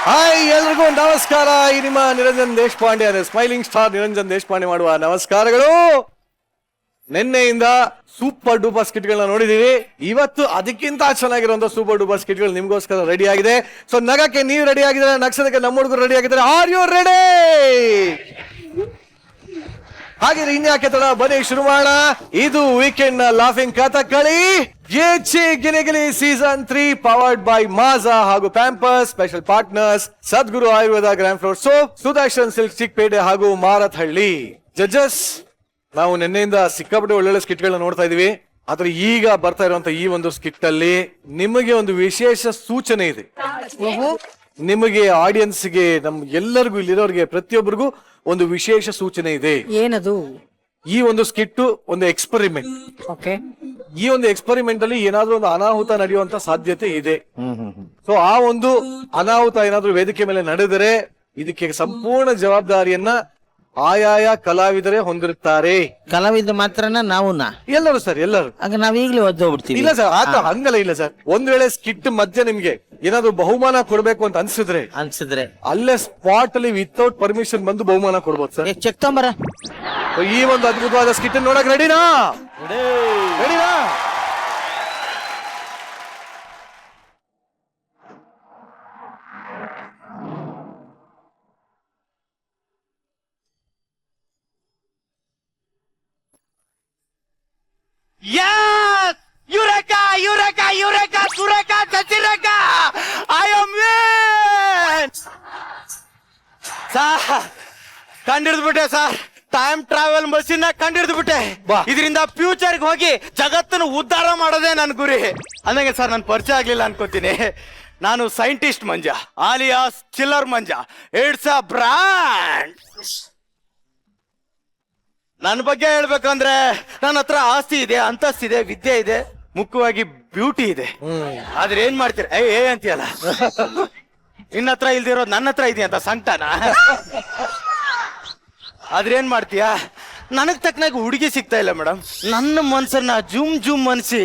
Hi, ಎಲ್ರಿಗೂ ನಮಸ್ಕಾರ. ಈ ನಿಮ್ಮ ನಿರಂಜನ್ ದೇಶಪಾಂಡೆ, ಸ್ಮೈಲಿಂಗ್ ಸ್ಟಾರ್ ನಿರಂಜನ್ ದೇಶಪಾಂಡೆ ಮಾಡುವ ನಮಸ್ಕಾರಗಳು. ನಿನ್ನೆಯಿಂದ ಸೂಪರ್ ಡೂಪರ್ ಸ್ಕಿಟ್ಗಳನ್ನ ನೋಡಿದೀವಿ. ಇವತ್ತು ಅದಕ್ಕಿಂತ ಚೆನ್ನಾಗಿರುವಂತ ಸೂಪರ್ ಡೂಪರ್ ಸ್ಕಿಟ್ಗಳು ನಿಮ್ಗೋಸ್ಕರ ರೆಡಿ ಆಗಿದೆ. ಸೊ ನಗಕ್ಕೆ ನೀವು ರೆಡಿ ಆಗಿದ್ರೆ, ನಗ್ಸೋದಕ್ಕೆ ನಮ್ಮ ಹುಡುಗರು ರೆಡಿ ಆಗಿದ್ದಾರೆ. Are you ready? ಹಾಗೆ ಇನ್ಯಾಕೆ ತಡ, ಬನ್ನಿ ಶುರು ಮಾಡೋಣ. ಇದು ವೀಕೆಂಡ್ ನ laughing Kathakali Giligili season 3 powered by Maaza ಹಾಗೂ Pampers. Special partners Sadguru Ayurveda grand floor soap, Sudarshan silk Chickpet ಹಾಗೂ ಮಾರತ್ಹಳ್ಳಿ. ಜಡ್ಜಸ್, ನಾವು ನಿನ್ನೆಯಿಂದ ಸಿಕ್ಕಾಪಟ್ಟೆ ಒಳ್ಳೊಳ್ಳೆ ಸ್ಕಿಟ್ ಗಳನ್ನ ನೋಡ್ತಾ ಇದೀವಿ. ಆದ್ರೆ ಈಗ ಬರ್ತಾ ಇರುವಂತ ಈ ಒಂದು ಸ್ಕಿಟ್ ಅಲ್ಲಿ ನಿಮಗೆ ಒಂದು ವಿಶೇಷ ಸೂಚನೆ ಇದೆ. ನಿಮಗೆ, ಆಡಿಯನ್ಸ್ಗೆ, ನಮ್ ಎಲ್ಲರಿಗೂ, ಇಲ್ಲಿರೋರಿಗೆ ಪ್ರತಿಯೊಬ್ಬರಿಗೂ ಒಂದು ವಿಶೇಷ ಸೂಚನೆ ಇದೆ. ಏನದು? ಈ ಒಂದು ಸ್ಕಿಟ್ ಒಂದು ಎಕ್ಸ್ಪೆರಿಮೆಂಟ್. ಓಕೆ. ಈ ಒಂದು ಎಕ್ಸ್ಪೆರಿಮೆಂಟ್ ಅಲ್ಲಿ ಏನಾದ್ರೂ ಒಂದು ಅನಾಹುತ ನಡೆಯುವಂತ ಸಾಧ್ಯತೆ ಇದೆ. ಸೊ ಆ ಒಂದು ಅನಾಹುತ ಏನಾದ್ರೂ ವೇದಿಕೆ ಮೇಲೆ ನಡೆದರೆ ಇದಕ್ಕೆ ಸಂಪೂರ್ಣ ಜವಾಬ್ದಾರಿಯನ್ನ ಆಯಾಯ ಕಲಾವಿದರೇ ಹೊಂದಿರುತ್ತಾರೆ. ಕಲಾವಿದ ಮಾತ್ರನ ನಾವುನ? ಎಲ್ಲರೂ ಸರ್, ಎಲ್ಲರೂ. ಆಗ ನಾವ್ ಈಗಲೇ ಒದ್ದೋಗ್ಬಿಡ್ತೀವಿ. ಇಲ್ಲ ಸರ್, ಹಂಗಲ್ಲ. ಇಲ್ಲ ಸರ್, ಒಂದ್ ವೇಳೆ ಸ್ಕಿಟ್ ಮಧ್ಯೆ ನಿಮ್ಗೆ ಏನಾದ್ರು ಬಹುಮಾನ ಕೊಡ್ಬೇಕು ಅಂತ ಅನ್ಸಿದ್ರೆ ಅಲ್ಲೇ ಸ್ಪಾಟ್ ಅಲ್ಲಿ ವಿತೌಟ್ ಪರ್ಮಿಷನ್ ಬಂದು ಬಹುಮಾನ ಕೊಡ್ಬೋದು ಸರ್. ಚೆಕ್ ತಗೊಂಬರ. ಈ ಒಂದು ಅದ್ಭುತವಾದ ಸ್ಕಿಟ್ ನೋಡಕ್ ರೆಡಿನಾ? ರೆಡಿನಾ? Yes! Eureka! Eureka! Eureka! Sureka! Chachireka! I am win! Sir, ಕಂಡಿಡ್ದ್ಬಿಟ್ಟೆ ಸರ್. ಟೈಮ್ ಟ್ರಾವೆಲ್ ಮಷೀನ್ ಕಂಡಿಡ್ದ್ಬಿಟ್ಟೆ. ಇದರಿಂದ ಫ್ಯೂಚರ್ಗೆ ಹೋಗಿ ಜಗತ್ತನ್ನು ಉದ್ಧಾರ ಮಾಡೋದೇ ನನ್ನ ಗುರಿ. ಅಂದಂಗೆ ಸರ್, ನನ್ನ ಪರಿಚಯ ಆಗ್ಲಿಲ್ಲ ಅನ್ಕೋತೀನಿ. ನಾನು ಸೈಂಟಿಸ್ಟ್ ಮಂಜ, ಆಲಿಯಾಸ್ ಚಿಲ್ಲರ್ ಮಂಜ. It's a brand. ನನ್ನ ಬಗ್ಗೆ ಹೇಳ್ಬೇಕಂದ್ರೆ ನನ್ನ ಹತ್ರ ಆಸ್ತಿ ಇದೆ, ಅಂತಸ್ತಿದೆ, ವಿದ್ಯೆ ಇದೆ, ಮುಖ್ಯವಾಗಿ ಬ್ಯೂಟಿ ಇದೆ. ಆದ್ರೆ ಏನ್ ಮಾಡ್ತೀರ? ಏ ಅಂತೀಯಲ್ಲ, ನಿನ್ನ ಹತ್ರ ಇಲ್ದಿರೋದು ನನ್ನ ಹತ್ರ ಇದೆ ಅಂತ ಸಂಕಟನ. ಆದ್ರೆ ಏನ್ ಮಾಡ್ತೀಯ? ನನಗ್ ತಕ್ಕನಾಗ ಹುಡುಗಿ ಸಿಗ್ತಾ ಇಲ್ಲ ಮೇಡಮ್. ನನ್ನ ಮನ್ಸನ್ನ ಜುಮ್ ಮನ್ಸಿ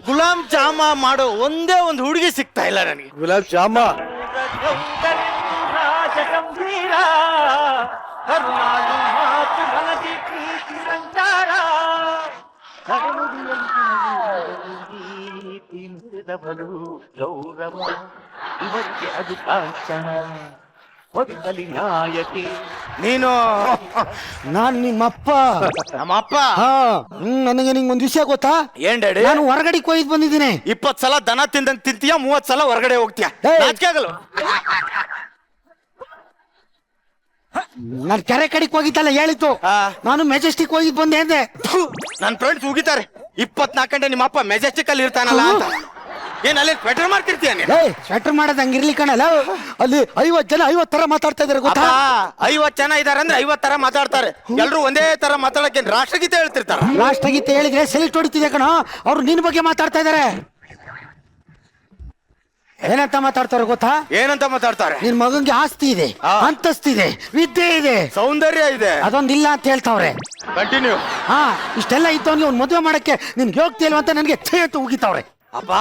ಗುಲಾಬ್ ಜಾಮ ಮಾಡೋ ಒಂದೇ ಒಂದು ಹುಡುಗಿ ಸಿಗ್ತಾ ಇಲ್ಲ ನನಗೆ. ಗುಲಾಬ್ ಜಾಮ ನೀನು? ನಾನ್ ನಿಮ್ಮಪ್ಪ. ನಮ್ಮಪ್ಪ? ನನಗೆ ನಿಂಗೊಂದು ವಿಷಯ ಗೊತ್ತಾ? ಏನ್ ಡ್ಯಾಡಿ? ನಾನು ಹೊರಗಡೆ ಕೊಯ್ದು ಬಂದಿದ್ದೀನಿ. 20 ಸಲ ದನ ತಿಂದಂಗ್ ತಿಂತೀಯ, 30 ಸಲ ಹೊರಗಡೆ ಹೋಗ್ತೀಯ. ನಾಚಿಕೆ ಆಗಲ್ಲ? ನಾನು ಕೆರೆ ಕಡೆಗೆ ಹೋಗಿದ್ದಲ್ಲ ಹೇಳಿತ್ತು. ನಾನು ಮೆಜೆಸ್ಟಿಕ್ ಹೋಗಿದ್ ಬಂದೆ ಅಂದೆ. ನನ್ನ ಫ್ರೆಂಡ್ಸ್ ಉಗಿತಾರೆ, 24 ಗಂಟೆ ನಿಮ್ಮ ಅಪ್ಪ ಮೆಜೆಸ್ಟಿಕ್ ಅಲ್ಲಿ ಇರ್ತಾನಲ್ಲ ಅಂತ. ಏನ್ ಅಲ್ಲಿ ಸ್ವೆಟರ್ ಮಾಡ್ತಿರ್ತೀಯ? ಸ್ವೆಟರ್ ಮಾಡೋದ್ ಹಂಗಿರ್ಲಿ ಕಣಲ್ಲ. ಅಲ್ಲಿ 50 ಜನ 50 ತರ ಮಾತಾಡ್ತಾ ಇದಾರೆ ಗೊತ್ತಾ? 50 ಜನ ಇದಾರೆ ಅಂದ್ರೆ 50 ತರ ಮಾತಾಡ್ತಾರೆ. ಎಲ್ರು ಒಂದೇ ತರ ಮಾತಾಡಕ್ಕೆ ರಾಷ್ಟ್ರಗೀತೆ ಹೇಳ್ತಿರ್ತಾರ. ರಾಷ್ಟ್ರಗೀತೆ ಹೇಳಿದ್ರೆ ಸೆಲೆಕ್ಟ್ ಹೊಡಿತಿದೆ ಕಣ. ಅವ್ರು ನಿನ್ ಬಗ್ಗೆ ಮಾತಾಡ್ತಾ ಇದಾರೆ. ಏನಂತ ಮಾತಾಡ್ತಾರೆ ಗೊತ್ತಾ? ಏನಂತ ಮಾತಾಡ್ತಾರೆ? ನಿನ್ ಮಗಂಗೆ ಆಸ್ತಿ ಇದೆ, ಅಂತಸ್ತಿದೆ, ವಿದ್ಯೆ ಇದೆ, ಸೌಂದರ್ಯ ಇದೆ, ಅದೊಂದಿಲ್ಲ ಅಂತ ಹೇಳ್ತಾವ್ರೆ. ಕಂಟಿನ್ಯೂ. ಇಷ್ಟೆಲ್ಲ ಇತ್ತು, ಅವ್ನ್ ಮದುವೆ ಮಾಡಕ್ಕೆ ನಿನ್ಗೆ ಯೋಗ್ತಿ ಇಲ್ವ ಅಂತ ನನ್ಗೆ ಥೇಟ್ ಉಗಿತಾವ್ರೆ. ಅಪ್ಪ,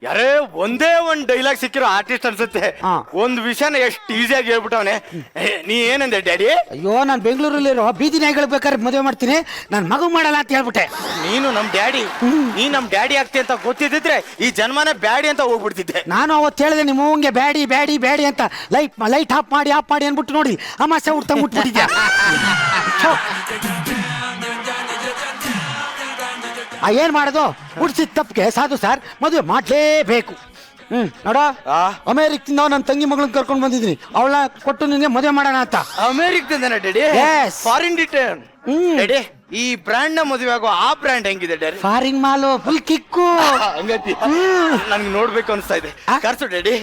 ಯಾರೇ ಒಂದೇ ಒಂದ್ ಡೈಲಾಗ್ ಸಿಕ್ಕಿರೋ ಆರ್ಟಿಸ್ಟ್ ಅನ್ಸುತ್ತೆ. ಒಂದ್ ವಿಷಯನ ಎಷ್ಟು ಈಸಿಯಾಗಿ ಹೇಳ್ಬಿಟ್ಟವನೆ. ನೀ ಏನಂದೆ ಡ್ಯಾಡಿ? ಅಯ್ಯೋ, ನಾನ್ ಬೆಂಗಳೂರಲ್ಲಿರೋ ಬೀದಿ ನಾಯಿಗಳು ಬೇಕಾದ್ರೆ ಮದುವೆ ಮಾಡ್ತೀನಿ, ನಾನ್ ಮಗು ಮಾಡಲ್ಲ ಅಂತ ಹೇಳ್ಬಿಟ್ಟೆ. ನೀನು ನಮ್ ಡ್ಯಾಡಿ, ನೀ ನಮ್ ಡ್ಯಾಡಿ ಆಗ್ತಿ ಅಂತ ಗೊತ್ತಿದ್ರೆ ಈ ಜನ್ಮನೇ ಬ್ಯಾಡಿ ಅಂತ ಹೋಗ್ಬಿಡ್ತಿದ್ದೆ. ನಾನು ಅವತ್ತು ಹೇಳಿದೆ ನಿಮ್ಮ ಅವ್ಗೆ ಬ್ಯಾಡಿ ಬ್ಯಾಡಿ ಬ್ಯಾಡಿ ಅಂತ. ಲೈಟ್ ಆಫ್ ಮಾಡಿ ಅನ್ಬಿಟ್ಟು ನೋಡಿ ಅಮಾಸೆ ಹುಡ್ತಾ ಮುಟ್ಬಿಟ್ಟಿದ್ಯಾ. ಏನ್ ಮಾಡೋದು? ಹುಡ್ಸಿದ ತಪ್ಪಿಗೆ ಸಾಧು ಸರ್ ಮದುವೆ ಮಾಡ್ಲೇಬೇಕು. ನೋಡ, ಅಮೇರಿಕದಿಂದ ನನ್ನ ತಂಗಿ ಮಗಳನ್ನ ಕರ್ಕೊಂಡ್ ಬಂದಿದ್ದೀನಿ. ಅವಳ ಕೊಟ್ಟು ನಿನ್ಗೆ ಮದುವೆ ಮಾಡೋಣ ಅಂತ. ಅಮೇರಿಕದಿಂದ ಡ್ಯಾಡಿ? Foreign return daddy. ಈ ಬ್ರ್ಯಾಂಡ್ ನ ಮದುವೆ ಆಗೋ ಆ ಬ್ರ್ಯಾಂಡ್ ಹೆಂಗಿದೆ ಡ್ಯಾಡಿ? ಫಾರಿನ್ ಮಾಲು, ಫುಲ್ ಕಿಕ್ಕು. ನನ್ಗೆ ನೋಡ್ಬೇಕು ಅನ್ಸ್ತಾ ಇದೆ. ಕರ್ಸು ಡ್ಯಾಡಿ.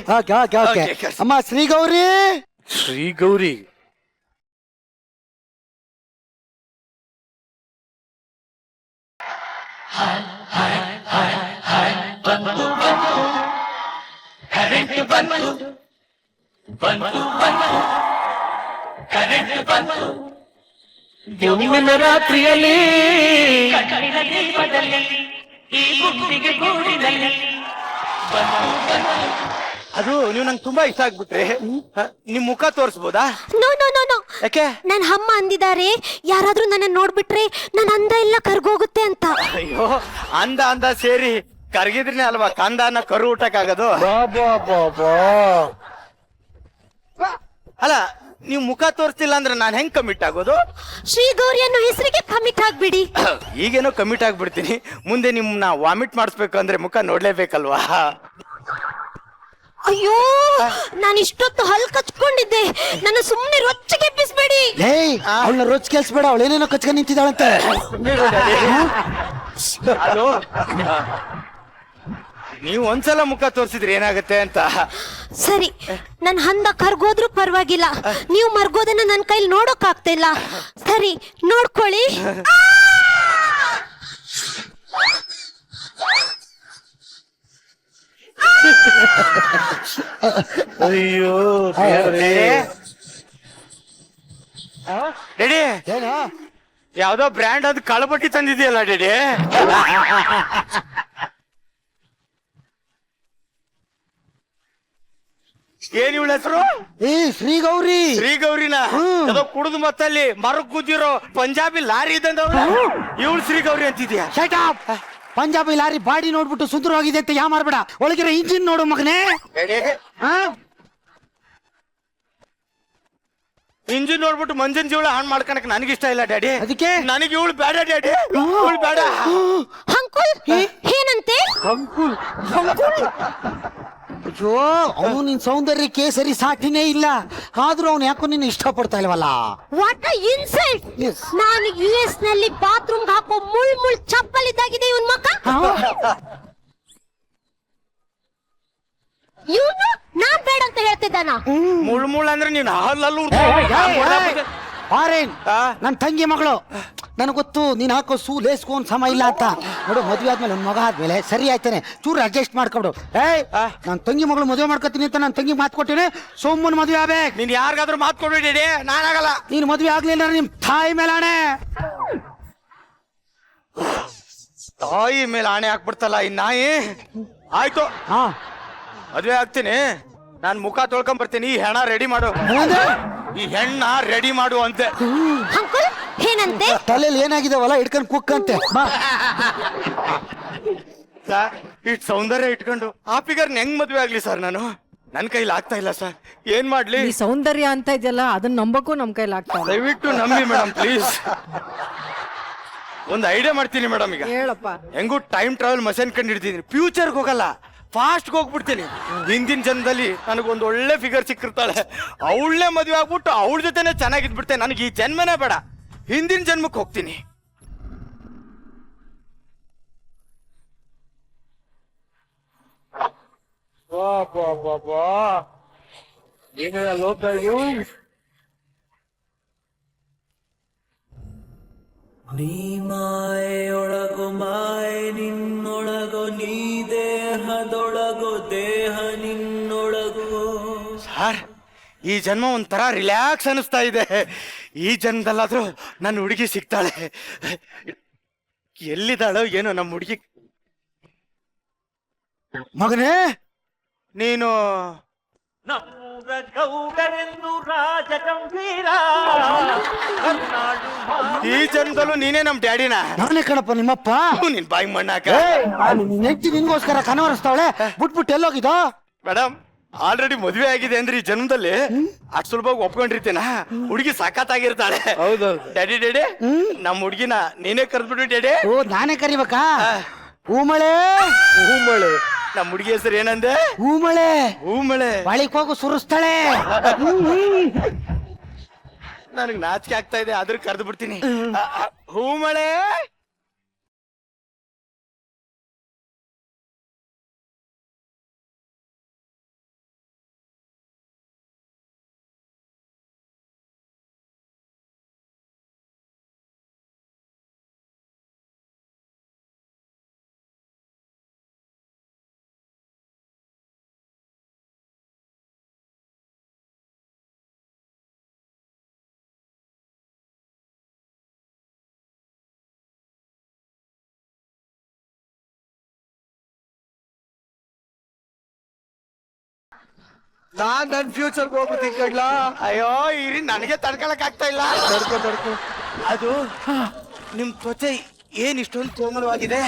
ಅಮ್ಮ ಶ್ರೀಗೌರಿ. ಶ್ರೀಗೌರಿ ಹುಣ್ಣಿಮೆ ರಾತ್ರಿಯಲ್ಲಿ ಕಣ್ಣಿನ ದೀಪದಲ್ಲಿ ಈ ಗುಂಡಿಗೆ ಗೂಡಿನಲ್ಲಿ ಅದು ನೀವು ನಂಗೆ ತುಂಬಾ ಇಷ್ಟ ಆಗ್ಬಿಟ್ರಿ. ನಿಮ್ ಮುಖ ತೋರಿಸ್ಬೋದಾ? No no no no. ಯಾಕೆ? ನನ್ ಅಮ್ಮ ಅಂದಿದ್ದಾರೆ, ಯಾರಾದ್ರೂ ನನ್ನ ನೋಡ್ಬಿಟ್ರೆ ನನ್ನ ಅಂದ ಎಲ್ಲ ಕರ್ಗೋಗುತ್ತೆ ಅಂತ. ಅಯ್ಯೋ, ಅಂದ ಸೇರಿ ಕರ್ಗಿದ್ರಿನೇ ಅಲ್ವಾ ಕಂದನ ಕರು ಊಟಕ್ಕಾಗದು. ಅಲ್ಲ, ನೀವು ಮುಖ ತೋರಿಸ್ತಿಲ್ಲ ಅಂದ್ರೆ ನಾನು ಹೆಂಗ್ ಕಮಿಟ್ ಆಗೋದು? ಶ್ರೀ ಗೌರಿ ಅನ್ನೋ ಹೆಸರಿಗೆ ಕಮಿಟ್ ಆಗ್ಬಿಡಿ. ಈಗೇನೋ ಕಮಿಟ್ ಆಗ್ಬಿಡ್ತೀನಿ, ಮುಂದೆ ನಿಮ್ನ ವಾಮಿಟ್ ಮಾಡಿಸ್ಬೇಕು ಅಂದ್ರೆ ಮುಖ ನೋಡ್ಲೇಬೇಕಲ್ವಾ? ಅಯ್ಯೋ, ನಾನು ಇಷ್ಟೊತ್ತು ಹಲ್ ಕಚ್ಕೊಂಡಿದ್ದೆ, ನನ್ನ ಸುಮ್ಮನೆ ರೊಚ್ಚಿಗೆ ಎಬ್ಬಿಸ್ಬೇಡಿ. ಏಯ್, ಅವಳನ್ನ ರೋಚ್ ಕೇಳಿಸ್ಬೇಡ, ಅವಳು ಏನೇನೋ ಕಚ್ಕೊಂಡ್ ನಿಂತಿದ್ದಾಳಂತೆ. ಅದು ನೀವು ಒಂದ್ಸಲ ಮುಖ ತೋರಿಸಿದ್ರೆ ಏನಾಗುತ್ತೆ ಅಂತ. ಸರಿ, ನನ್ ಹಂದ ಕರ್ಗೋದ್ರೂ ಪರವಾಗಿಲ್ಲ, ನೀವು ಮರ್ಗೋದನ್ನ ನನ್ನ ಕೈಲಿ ನೋಡೋಕ್ ಆಗ್ತಿಲ್ಲ. ಸರಿ, ನೋಡ್ಕೊಳ್ಳಿ. ಅಯ್ಯೋ ಡೆಡಿ, ಏನೋ ಯಾವ್ದೋ ಬ್ರ್ಯಾಂಡ್ ಅದು ಕಳಪಟ್ಟಿ ತಂದಿದೆಯಲ್ಲ ಡೆಡಿ. ಏನ್ ಇವಳ ಹೆಸರು? ಏ ಶ್ರೀ ಗೌರಿ. ಶ್ರೀ ಗೌರಿನ ಅದೋ ಕುಡಿದು ಮತ್ತಲ್ಲಿ ಮರಕ್ ಕೂತಿರೋ ಪಂಜಾಬಿ ಲಾರಿ ಇದ್ದಂದವ್ರು ಇವಳು ಶ್ರೀ ಗೌರಿ ಅಂತಿದ್ಯಾ? Shut up. Punjabi lorry body ನೋಡ್ಬಿಟ್ಟು ಸುಂದರವಾಗಿದೆ ಅಂತ ಯಾ ಮಾರ್ಬೇಡ, ಒಳಗಿರೋ ಇಂಜಿನ್ ನೋಡು ಮಗನೇ. ಇಂಜಿನ್ ನೋಡ್ಬಿಟ್ಟು ಮಂಜನ್ ಜೀವಳ ಹಾಳು ಮಾಡ್ಕೊಳಕ್ ನನಗಿಷ್ಟ ಇಲ್ಲ ಡ್ಯಾಡಿ. ಅದಕ್ಕೆ ನನಗೆ ಇವಳು ಬೇಡ ಡ್ಯಾಡಿ, ಇವಳು ಬೇಡ. ಅಂಕುಲ್ ಏನಂತೆ? ಅಯ್ಯೋ, ಅವನು ನಿನ್ ಸೌಂದರ್ಯಕ್ಕೆ ಸರಿ ಸಾಟಿನೇ ಇಲ್ಲ, ಆದ್ರೂ ಅವನು ಯಾಕೋ ನಿನ್ನ ಇಷ್ಟಪಡ್ತಾ ಇಲ್ವಲ್ಲ? What a insult. Yes. ನಾನು US ನಲ್ಲಿ ಬಾತ್ರೂಮ್ ಹಾಕೋ ಮುಳ್ ಚಪ್ಪಲ್ ಇದ್ದಾಗಿದೆ ಇವನ್ ಮಕ್ಕ. ಇವನು ನಾನ್ ಬೇಡ ಅಂತ ಹೇಳ್ತಿದ್ದಾನ. ಮುಳ್ ಅಂದ್ರೆ ನೀನ್ ಹಾಲಲ್ಲೂ ಆರೇನ್ ನನ್ ತಂಗಿ ಮಗಳು, ನನಗೆ ಗೊತ್ತು ನೀನ್ ಹಾಕೋ ಸೂ ಲೇಸ್ಕೊಂಡ್ ಸಮ ಇಲ್ಲ ಅಂತ. ನೋಡು, ಮದ್ವೆ ಆದ್ಮೇಲೆ ಒಂದ್ ಮಗ ಆದ್ಮೇಲೆ ಸರಿ ಆಯ್ತಾನೆ, ಚೂರು ಅಡ್ಜಸ್ಟ್ ಮಾಡ್ಕೊಡು. ನನ್ ತಂಗಿ ಮಗಳು ಮದುವೆ ಮಾಡ್ಕೊತೀನಿ ಅಂತ ನನ್ ತಂಗಿ ಮಾತು ಕೊಟ್ಟಿನಿ, ಸೋಮನ್ ಮದ್ವೆ ಆಗ್ಬೇಕು. ನೀನ್ ಯಾರಿಗಾದ್ರೂ ಮಾತು ಕೊಡ್ಬೇಡಿ, ನಾನಾಗಲ್ಲ. ನೀನ್ ಮದ್ವೆ ಆಗ್ಲಿಲ್ಲ ನಿಮ್ ತಾಯಿ ಮೇಲೆ ಆಣೆ. ತಾಯಿ ಮೇಲೆ ಆಣೆ ಹಾಕ್ಬಿಡ್ತಲ್ಲ ಈ ನಾಯಿ. ಆಯ್ತು, ಮದ್ವೆ ಆಗ್ತೀನಿ, ನಾನ್ ಮುಖ ತೊಳ್ಕೊಂಡ್ ಬರ್ತೀನಿ. ಈ ಹೆಣ ರೆಡಿ ಮಾಡು, ಈ ಹೆಣ್ಣ ರೆಡಿ ಮಾಡು ಅಂತೆ. ಅಂಕಲ್ ಏನಂತೆ? ತಲೆಯಲ್ಲಿ ಏನಾಗಿದಾವಲ್ಲ ಇಟ್ಕೊಂಡ್ ಕುಕ್ಕಂತೆ. ಇಟ್ ಸೌಂದರ್ಯ ಇಟ್ಕೊಂಡು ಆ ಫಿಗರ್ ಹೆಂಗ್ ಮದ್ವೆ ಆಗ್ಲಿ ಸರ್? ನಾನು ನನ್ ಕೈಲಿ ಆಗ್ತಾ ಇಲ್ಲ ಸರ್, ಏನ್ ಮಾಡ್ಲಿ? ಈ ಸೌಂದರ್ಯ ಅಂತ ಇದೆಯಲ್ಲ, ಅದನ್ನ ನಂಬಕ್ಕೂ ನಮ್ ಕೈಲಿ ಆಗ್ತಾ ಇಲ್ಲ. ದಯವಿಟ್ಟು ನಂಬಿ ಮೇಡಮ್ ಪ್ಲೀಸ್. ಒಂದು ಐಡಿಯಾ ಮಾಡ್ತೀನಿ ಮೇಡಮ್. ಈಗ ಹೇಳಪ್ಪ. ಹೆಂಗೂ ಟೈಮ್ ಟ್ರಾವೆಲ್ ಮಷನ್ ಕಂಡು ಹಿಡ್ತಿದ್ದೀನಿ, ಫ್ಯೂಚರ್ಗೆ ಹೋಗಲ್ಲ, ಫಾಸ್ಟ್ ಹೋಗ್ಬಿಡ್ತೀನಿ. ಹಿಂದಿನ ಜನ್ಮದಲ್ಲಿ ನನಗೊಂದು ಒಳ್ಳೆ ಫಿಗರ್ ಸಿಕ್ಕಿರ್ತಾಳೆ, ಅವಳನ್ನೇ ಮದುವೆ ಆಗ್ಬಿಟ್ಟು ಅವಳ ಜೊತೆನೆ ಚೆನ್ನಾಗಿದ್ಬಿಡ್ತೇನೆ. ನನಗೆ ಈ ಜನ್ಮನೇ ಬೇಡ, ಹಿಂದಿನ ಜನ್ಮಕ್ಕೆ ಹೋಗ್ತೀನಿ. ನೀ ಮಾಯೆಯೊಳಗೋ ಮಾಯೆ ನಿನ್ನೊಳಗೋ, ನೀ ದೇಹದೊಳಗೋ ದೇಹ ನಿನ್ನೊಳಗೋ. ಸರ್, ಈ ಜನ್ಮ ಒಂಥರ ರಿಲ್ಯಾಕ್ಸ್ ಅನಿಸ್ತಾ ಇದೆ. ಈ ಜನ್ಮದಲ್ಲಾದ್ರೂ ನನ್ನ ಹುಡುಗಿ ಸಿಗ್ತಾಳೆ. ಎಲ್ಲಿದ್ದಾಳೋ ಏನೋ ನಮ್ಮ ಹುಡುಗಿ. ಮಗನೇ, ನೀನು ಈ ಜನ್ಮದಲ್ಲೂ ನೀನೇ ನಮ್ ಡ್ಯಾಡಿನ? ನಾನೇ ಕಣಪ್ಪ ನಿಮ್ಮಪ್ಪ. ನಿನ್ ಬಾಯಿ ಮಣ್ಣಾಕ. ನೆಚ್ಚಿ ನಿನ್ಗೋಸ್ಕರ ಕನವರಿಸ್ತಾವಳೆ, ಬಿಟ್ಬಿಟ್ಟು ಎಲ್ಲೋಗಿದ್ದೋ? ಮೇಡಮ್, ಆಲ್ರೆಡಿ ಮದುವೆ ಆಗಿದೆ ಅಂದ್ರೆ ಈ ಜನ್ಮದಲ್ಲಿ ಅಷ್ಟು ಸುಲಭವಾಗಿ ಒಪ್ಕೊಂಡಿರ್ತೇನ? ಹುಡುಗಿ ಸಾಕಾಗಿರ್ತಾಳೆ. ಹೌದೌದು. ಡ್ಯಾಡಿ ಡ್ಯಾಡಿ, ನಮ್ ಹುಡುಗಿನ ನೀನೇ ಕರೆದ್ಬಿಡು ಡ್ಯಾಡಿ. ಓ, ನಾನೇ ಕರಿಬೇಕಾ? ಹೂಮಳೆ. ಹೂಮಳೆ. ನಮ್ ಹುಡುಗಿ ಹೆಸರು ಏನಂದೆ? ಹೂಮಳೆ. ಹೂಮಳೆ. ಬಾಳಿಗೆ ಹೋಗು ಸುರಿಸ್ತಾಳೆ. ನನಗ್ ನಾಚಿಕೆ ಆಗ್ತಾ ಇದೆ, ಆದ್ರೂ ಕರೆದು ಬಿಡ್ತೀನಿ. ಹೂಮಳೆ. ನಾನ್ ನನ್ ಫ್ಯೂಚರ್ ಹೋಗ್ಬಿಡ್ತೀನಿ ಕಡ್ಲಾ. ಅಯ್ಯೋ ಇರಿ, ನನಗೆ ತಡ್ಕೊಳಕ್ ಆಗ್ತಾ ಇಲ್ಲ. ತಡ್ಕೊ ಅದು ನಿಮ್ ತ್ವಚೆ ಏನ್ ಇಷ್ಟೊಂದು ಕೋಮಲವಾಗಿದೆ.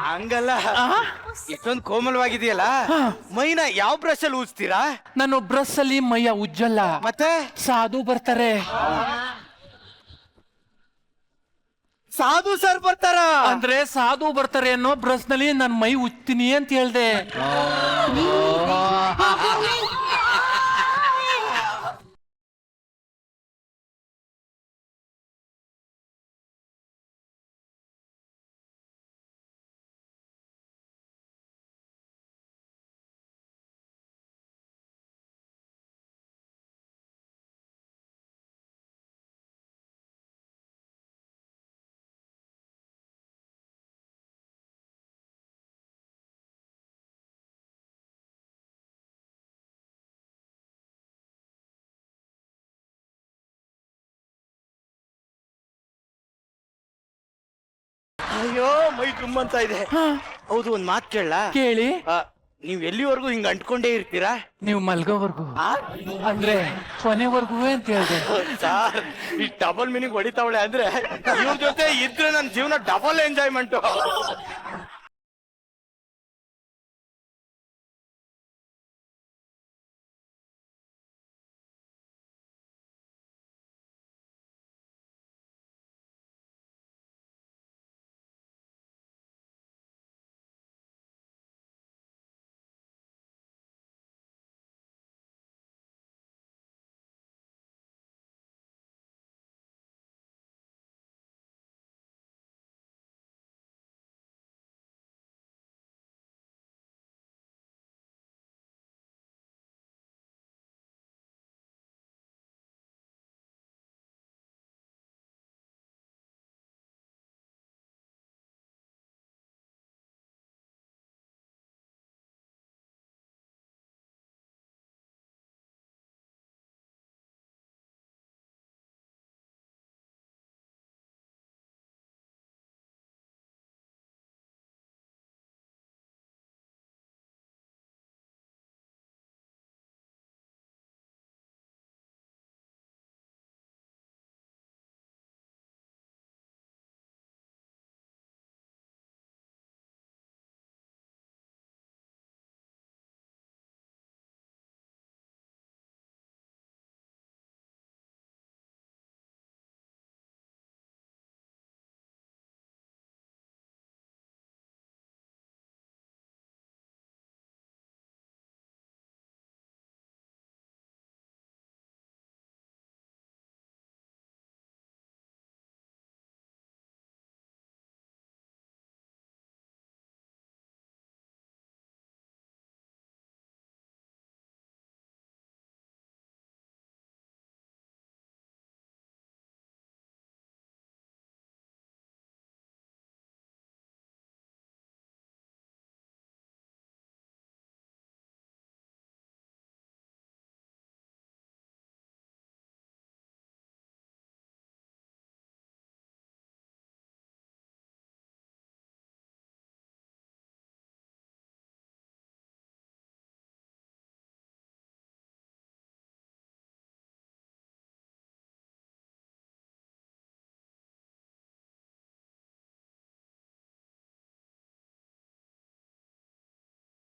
ಹಂಗಲ್ಲ, ಇಷ್ಟೊಂದು ಕೋಮಲವಾಗಿದೆಯಲ್ಲ, ಮೈನ ಯಾವ ಬ್ರಷ್ ಅಲ್ಲಿ ಉಜ್ತೀರಾ? ನಾನು ಬ್ರಷ್ ಅಲ್ಲಿ ಮೈಯ ಉಜ್ಜಲ್ಲ, ಮತ್ತೆ ಸಾಧು ಬರ್ತಾರೆ. ಸಾಧು ಸರ್ ಬರ್ತಾರ ಅಂದ್ರೆ ಸಾಧು ಬರ್ತಾರೆ ಅನ್ನೋ ಬ್ರಷ್ ನಲ್ಲಿ ನನ್ ಮೈ ಉಜ್ತೀನಿ ಅಂತ ಹೇಳ್ದೆ. ಅಯ್ಯೋ ಮೈ ಜುಮ್ ಅಂತ ಇದೆ. ಹೌದು, ಒಂದ್ ಮಾತು ಕೇಳ. ಕೇಳಿ. ನೀವ್ ಎಲ್ಲಿವರೆಗೂ ಹಿಂಗ್ ಅಂಟ್ಕೊಂಡೇ ಇರ್ತೀರಾ? ನೀವು ಮಲ್ಗೋವರ್ಗು, ಅಂದ್ರೆ ಕೊನೆವರ್ಗು ಅಂತ ಹೇಳ್ದೆ. ಸಾರ್, ಈ ಡಬಲ್ ಮೀನಿಂಗ್ ಹೊಡಿತಾವಳೆ ಅಂದ್ರೆ ಇವ್ರ ಜೊತೆ ಇದ್ರೆ ನನ್ನ ಜೀವನ ಡಬಲ್ ಎಂಜಾಯ್ಮೆಂಟ್.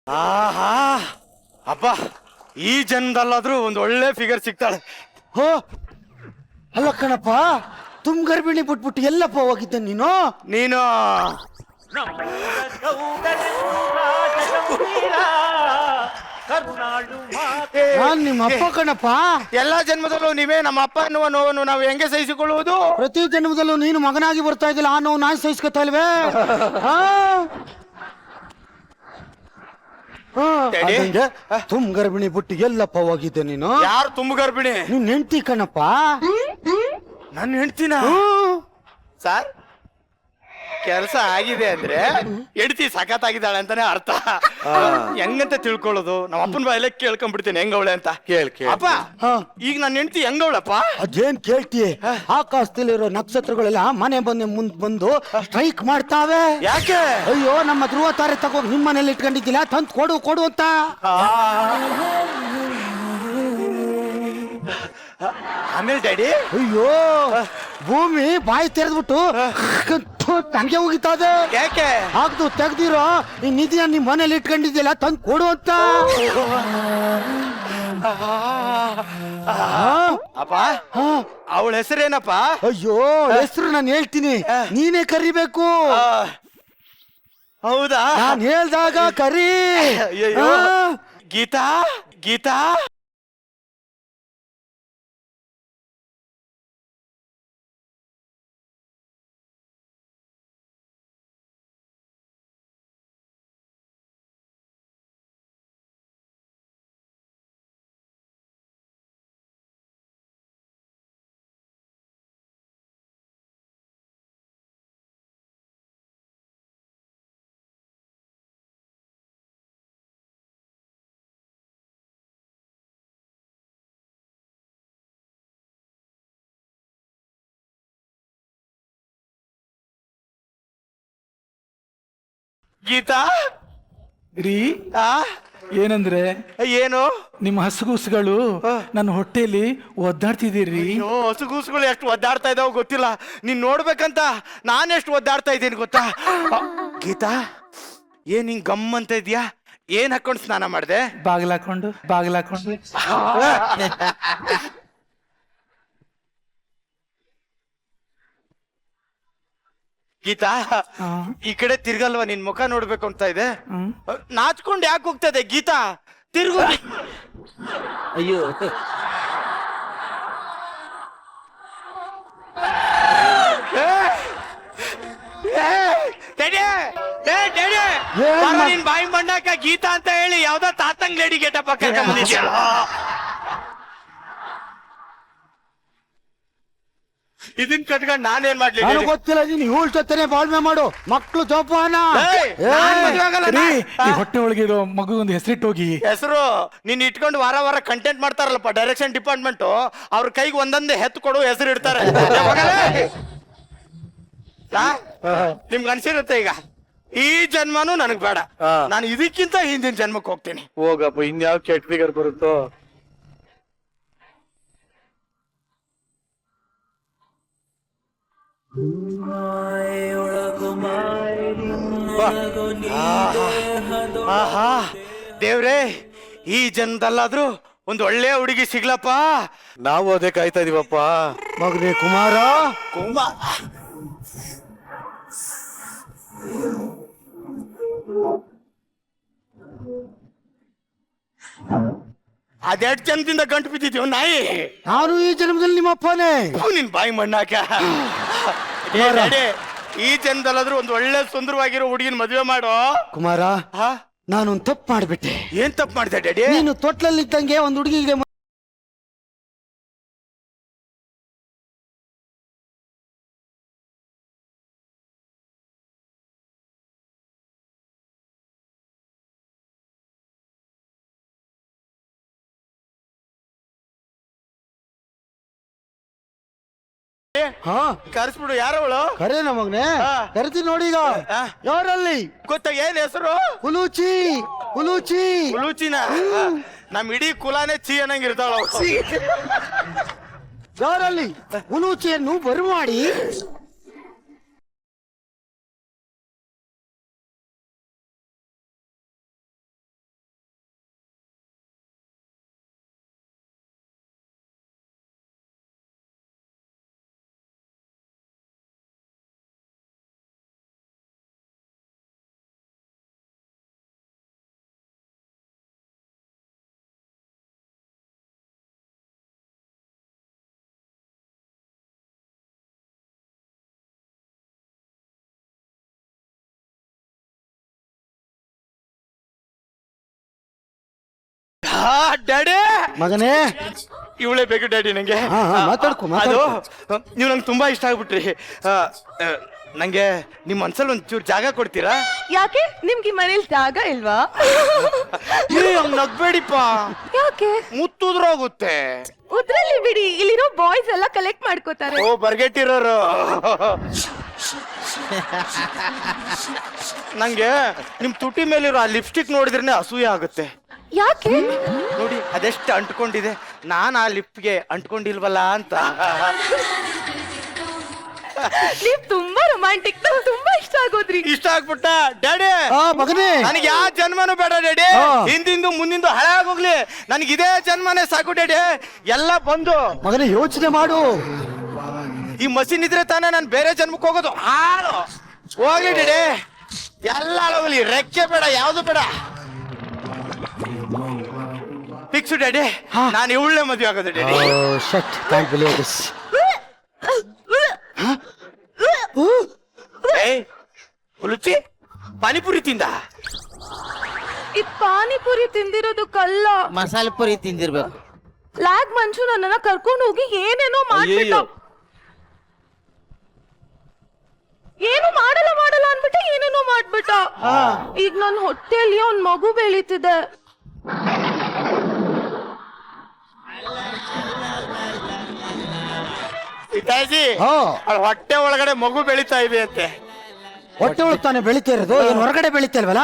ಆಹಾ, ಅಬ್ಬಾ, ಈ ಜನ್ಮದಲ್ಲಾದ್ರೂ ಒಂದ್ ಒಳ್ಳೆ ಫಿಗರ್ ಸಿಗ್ತಾಳೆ. ಹೋ, ಅಲ್ಲ ಕಣಪ್ಪ, ತುಮ್ ಗರ್ಭಿಣಿ ಬಿಟ್ಬಿಟ್ಟು ಎಲ್ಲಪ್ಪ ಹೋಗಿದ್ದೆ ನೀನು? ನೀನು ನಾನ್ ನಿಮ್ಮ ಅಪ್ಪ ಕಣಪ್ಪ. ಎಲ್ಲಾ ಜನ್ಮದಲ್ಲೂ ನೀವೇ ನಮ್ಮ ಅಪ್ಪ ಅನ್ನುವ ನೋವನ್ನು ನಾವು ಹೆಂಗೆ ಸಹಿಸಿಕೊಳ್ಳುವುದು? ಪ್ರತಿ ಜನ್ಮದಲ್ಲೂ ನೀನು ಮಗನಾಗಿ ಬರ್ತಾ ಇದ್ದಿಲ್ಲ, ಆ ನೋವು ನಾನು ಸಹಿಸ್ಕೊತಾ ಇಲ್ವೇ? ತುಮ್ ಗರ್ಭಿಣಿ ಬಿಟ್ಟು ಎಲ್ಲಪ್ಪ ಹೋಗಿದ್ದೆ ನೀನು? ಯಾರು ತುಂಬ ಗರ್ಭಿಣಿ? ನೀನ್ ಹೆಂಡ್ತಿ ಕಣಪ್ಪ. ನನ್ನ ಹೆಂಡ್ತಿನ? ಸರ್, ಕೆಲಸ ಆಗಿದೆ ಅಂದ್ರೆ ಹೆಂಡತಿ ಸಖತ್ತಾಗಿದ್ದಾಳೆ ಅಂತಾನೆ ಅರ್ಥ. ಹೆಂಗಂತ ತಿಳ್ಕೊಳ್ಳೋದು? ನಮ್ಮ ಅಪ್ಪನ ಬಾಯಲ್ಲೇ ಕೇಳ್ಕೊಂಡ್ಬಿಡ್ತೀನಿ ಹೆಂಗವಳೆ ಅಂತ. ಕೇಳ್ ಅಪ್ಪ, ಈಗ ನನ್ನ ಹೆಂಡತಿ ಹೆಂಗವಳಪ್ಪ? ಅದೇನ್ ಕೇಳ್ತೀಯ? ಆಕಾಶದಲ್ಲಿರೋ ನಕ್ಷತ್ರಗಳೆಲ್ಲ ಮನೆ ಮುಂದ್ ಬಂದು ಸ್ಟ್ರೈಕ್ ಮಾಡ್ತಾವೆ. ಯಾಕೆ? ಅಯ್ಯೋ, ನಮ್ಮ ಧ್ರುವ ತಾರೆ ತಗೋ ನಿಮ್ಮ ಮನೇಲಿ ಇಟ್ಕೊಂಡಿದ್ದಿಲ್ಲ, ತಂದ್ ಕೊಡು ಕೊಡು ಅಂತ. ಆಮೇಲೆ ಡ್ಯಾಡಿ, ಅಯ್ಯೋ, ಭೂಮಿ ಬಾಯಿ ತೆರೆದ್ಬಿಟ್ಟು ತಂಗೆ ಹೋಗಿತ್ತದ. ಯಾಕೆ? ಆಗ್ದು ತೆಗ್ದಿರೋ ಈ ನಿಧಿಯ ನಿಮ್ ಮನೇಲಿ ಇಟ್ಕೊಂಡಿದ್ದಿಲ್ಲ, ತಂದ್ ಕೊಡು ಅಂತ. ಅಪ್ಪ, ಅವಳ ಹೆಸರೇನಪ್ಪ? ಅಯ್ಯೋ, ಹೆಸರು ನಾನು ಹೇಳ್ತೀನಿ, ನೀನೇ ಕರಿಬೇಕು. ಹೌದಾ? ನಾನ್ ಹೇಳ್ದಾಗ ಕರಿ. ಅಯ್ಯೋ, ಗೀತಾ ಗೀತಾ. ಗೀತಾ ರೀ, ಆ ಏನಂದ್ರೆ ಏನು? ನಿಮ್ಮ ಹಸುಗೂಸುಗಳು ನನ್ನ ಹೊಟ್ಟೆಲಿ ಒದ್ದಾಡ್ತಿದ್ದೀರಿ. ಅಯ್ಯೋ, ಹಸುಗೂಸುಗಳು ಎಷ್ಟು ಒದ್ದಾಡ್ತಾ ಇದಾವ ಗೊತ್ತಿಲ್ಲ. ನೀನ್ ನೋಡ್ಬೇಕಂತ ನಾನೆಷ್ಟು ಒದ್ದಾಡ್ತಾ ಇದ್ದೀನಿ ಗೊತ್ತಾ? ಗೀತಾ, ಏನ್ ಹಿಂಗ್ ಗಮ್ ಅಂತ ಇದ್ಯಾ? ಏನ್ ಹಾಕೊಂಡು ಸ್ನಾನ ಮಾಡ್ದೆ? ಬಾಗ್ಲಾಕೊಂಡು ಗೀತಾ, ಈ ಕಡೆ ತಿರ್ಗಲ್ವಾ? ನಿನ್ ಮುಖ ನೋಡ್ಬೇಕು ಅಂತ ಇದೆ. ನಾಚ್ಕೊಂಡು ಯಾಕೆ ಹೋಗ್ತದೆ ಗೀತಾ? ತಿರ್ಗು. ಅಯ್ಯೋ, ನಿನ್ ಬಾಯಿ ಮಂಡಾಕ ಗೀತಾ ಅಂತ ಹೇಳಿ ಯಾವ್ದೋ ತಾತಂಗ್ ಲೇಡಿ ಗೆಟಪ್ ಹಾಕ. ಇದನ್ ಕಟ್ಕೊಂಡ್ ನಾನೇನ್ ಮಾಡ್ಲಿ? ನನಗೆ ಗೊತ್ತಿಲ್ಲ, ನೀನು ಇವಳ ಜೊತೆನೆ ಬಾಳ್ಮೆ ಮಾಡು. ಮಕ್ಳು ಜೋಪಾನ. ರೀ, ಈ ಹೊಟ್ಟೆ ಒಳಗಿರೋ ಮಗುಗೊಂದು ಹೆಸರಿಟ್ಟು ಹೋಗಿ. ಹೆಸರು ನಿನ್ ಇಟ್ಕೊಂಡು ವಾರ ವಾರ ಕಂಟೆಂಟ್ ಮಾಡ್ತಾರಲ್ಲಪ್ಪ ಡೈರೆಕ್ಷನ್ ಡಿಪಾರ್ಟ್ಮೆಂಟ್, ಅವ್ರ ಕೈಗೆ ಒಂದೊಂದೇ ಹೆತ್ತು ಕೊಡು ಹೆಸರು ಇಡ್ತಾರೆ. ನಿಮ್ಗೆ ಅನ್ಸಿರುತ್ತೆ ಈಗ ಈ ಜನ್ಮನೂ ನನಗ್ ಬೇಡ, ನಾನು ಇದಕ್ಕಿಂತ ಹಿಂದಿನ ಜನ್ಮಕ್ಕೆ ಹೋಗ್ತೀನಿ. ಹೋಗಪ್ಪ, ಇನ್ಯಾವ ಕೆಟ್ಟ ಫಿಗರ್ ಬರುತ್ತೋ. ಆಹಾ, ದೇವ್ರೇ, ಈ ಜನ್ಮದಲ್ಲಾದ್ರೂ ಒಂದ್ ಒಳ್ಳೆ ಹುಡುಗಿ ಸಿಗ್ಲಪ್ಪ. ನಾವು ಅದೇ ಕಾಯ್ತಾ ಇದೀವಪ್ಪ. ಮಗನೇ ಕುಮಾರ, ಅದೆರಡು ಜನ್ಮದಿಂದ ಗಂಟು ಬಿದ್ದಿದ್ಯೋ ನಾಯಿ. ನಾನು ಈ ಜನ್ಮದಲ್ಲಿ ನಿಮ್ಮ ಅಪ್ಪನೇ. ನಿನ್ ಬಾಯಿ ಮಣ್ಣಾಕ. ಈ ಜನ್ಮದಲ್ಲಾದ್ರೂ ಒಂದ್ ಒಳ್ಳೆ ಸುಂದರವಾಗಿರೋ ಹುಡುಗಿನ ಮದುವೆ ಮಾಡೋ. ಕುಮಾರ, ನಾನೊಂದು ತಪ್ಪು ಮಾಡ್ಬಿಟ್ಟೆ. ಏನ್ ತಪ್ಪು ಮಾಡಿದೆ ಡ್ಯಾಡಿ? ನೀನು ತೊಟ್ಲಲ್ಲಿದ್ದಂಗೆ ಒಂದು ಹುಡುಗಿಗೆ ಕರ್ಸ್ಬಿಡು. ಯಾರವಳು? ಕರೇನ ಮಗನೆ, ಕರಿತೀನಿ ನೋಡಿ. ಈಗ ಯಾರಲ್ಲಿ ಗೊತ್ತ? ಏನ್ ಹೆಸರು? ಹುಲೂಚಿ. ಹುಲೂಚಿ ಹುಲೂಚಿನ? ನಮ್ ಇಡೀ ಕುಲಾನೇ ಚೀ ಅನ್ನಂಗ್ ಇರ್ತಾಳ. ಯಾರಲ್ಲಿ ಹುಲೂಚಿಯನ್ನು ಬರಮಾಡಿ ಡ್ಯಾಡಿ, ಮಗನೇ. ಇವಳೇ ಬೇಕು ಡ್ಯಾಡಿ ನಂಗೆ. ಮಾತಾಡ್ಕೊ. ಅದು ನೀವು ನಂಗೆ ತುಂಬಾ ಇಷ್ಟ ಆಗ್ಬಿಟ್ರಿ. ನಂಗೆ ನಿಮ್ ಮನ್ಸಲ್ಲಿ ಒಂಚೂರು ಜಾಗ ಕೊಡ್ತೀರಾ? ಯಾಕೆ ನಿಮ್ಗೆ ಈ ಮನೇಲಿ ಜಾಗ ಇಲ್ವಾ? ಹಂಗ್ ನಗ್ಬೇಡಿಪ್ಪ, ಯಾಕೆ? ಮುತ್ತುದ್ರೋಗುತ್ತೆ. ಉದ್ರಲ್ಲಿ ಬಿಡಿ, ಇಲ್ಲಿರೋ ಬಾಯ್ಸ್ ಎಲ್ಲ ಕಲೆಕ್ಟ್ ಮಾಡ್ಕೋತಾರೆ. ಓ ಬರ್ಗೆಟ್ಟಿರೋರು. ನಂಗೆ ನಿಮ್ ತುಟಿ ಮೇಲಿರೋ ಆ ಲಿಪ್ಸ್ಟಿಕ್ ನೋಡಿದ್ರೆ ಅಸೂಯೆ ಆಗುತ್ತೆ. ಯಾಕೆ? ನೋಡಿ ಅದೆಷ್ಟು ಅಂಟ್ಕೊಂಡಿದೆ, ನಾನ್ ಆ ಲಿಪ್ಗೆ ಅಂಟ್ಕೊಂಡಿಲ್ವಲ್ಲ ಅಂತ. ನೀವ್ ತುಂಬಾ ರೊಮ್ಯಾಂಟಿಕ್, ನಂಗೆ ತುಂಬಾ ಇಷ್ಟ ಆಗೋದ್ರಿ. ಇಷ್ಟ ಆಗ್ಬಿಟ್ಟ ಡ್ಯಾಡಿ? ಮಗನೇ, ನನಗೆ ಯಾವ ಜನ್ಮನೂ ಬೇಡ ಡ್ಯಾಡಿ. ಹಿಂದಿಂದು ಮುಂದಿಂದು ಹಳೆ ಆಗೋಗ್ಲಿ, ನನಗೆ ಇದೇ ಜನ್ಮನೇ ಸಾಕು ಡ್ಯಾಡಿ. ಎಲ್ಲ ಬಂದು ಮಗನೇ ಯೋಚನೆ ಮಾಡು. ಈ ಮಷೀನ್ ಇದ್ರೆ ತಾನೇ ನಾನು ಬೇರೆ ಜನ್ಮಕ್ಕೆ ಹೋಗೋದು. ಹಾಳು ಹೋಗ್ಲಿ ಡ್ಯಾಡಿ, ಎಲ್ಲ ಹೋಗ್ಲಿ, ರೆಕ್ಕೆ ಬೇಡ, ಯಾವ್ದು ಬೇಡ. ಫಿಕ್ಸ್ ಡ್ಯಾಡಿ, ನಾನು ಇವಳೇ ಮದುವೆ ಆಗೋದು daddy. Shut, can't believe this. ಹುಲುಚಿ ಪಾನಿಪುರಿ ತಿಂದ? ಈ ಪಾನಿಪುರಿ ತಿಂದಿರೋದು ಕಲ್ಲ, ಮಸಾಲೆ ಪುರಿ ತಿಂದಿರ್ಬೇಕು. ಲ್ಯಾಗ್ ಮಂಜು ನನ್ನನ್ನ ಕರ್ಕೊಂಡು ಹೋಗಿ ಏನೇನೋ ಮಾಡ್ಬಿಟ್ಟ. ಏನು ಮಾಡಲ್ಲ ಅನ್ಬಿಟ್ಟೆ ಏನೇನೋ ಮಾಡ್ಬಿಟ್ಟ. ಈಗ ನನ್ನ ಹೊಟ್ಟೆಯಲ್ಲಿ ಒಂದ್ ಮಗು ಬೆಳೀತಿದೆ. ಸೀತಾಜಿ, ಹೊಟ್ಟೆ ಒಳಗಡೆ ಮಗು ಬೆಳೀತಾ ಇದೆ ಅಂತೆ. ಹೊಟ್ಟೆ ಒಳಗೆ ತಾನೇ ಬೆಳಿತಾ ಇರೋದು, ಏನ್ ಹೊರಗಡೆ ಬೆಳಿತಾ ಇಲ್ವಲ್ಲ?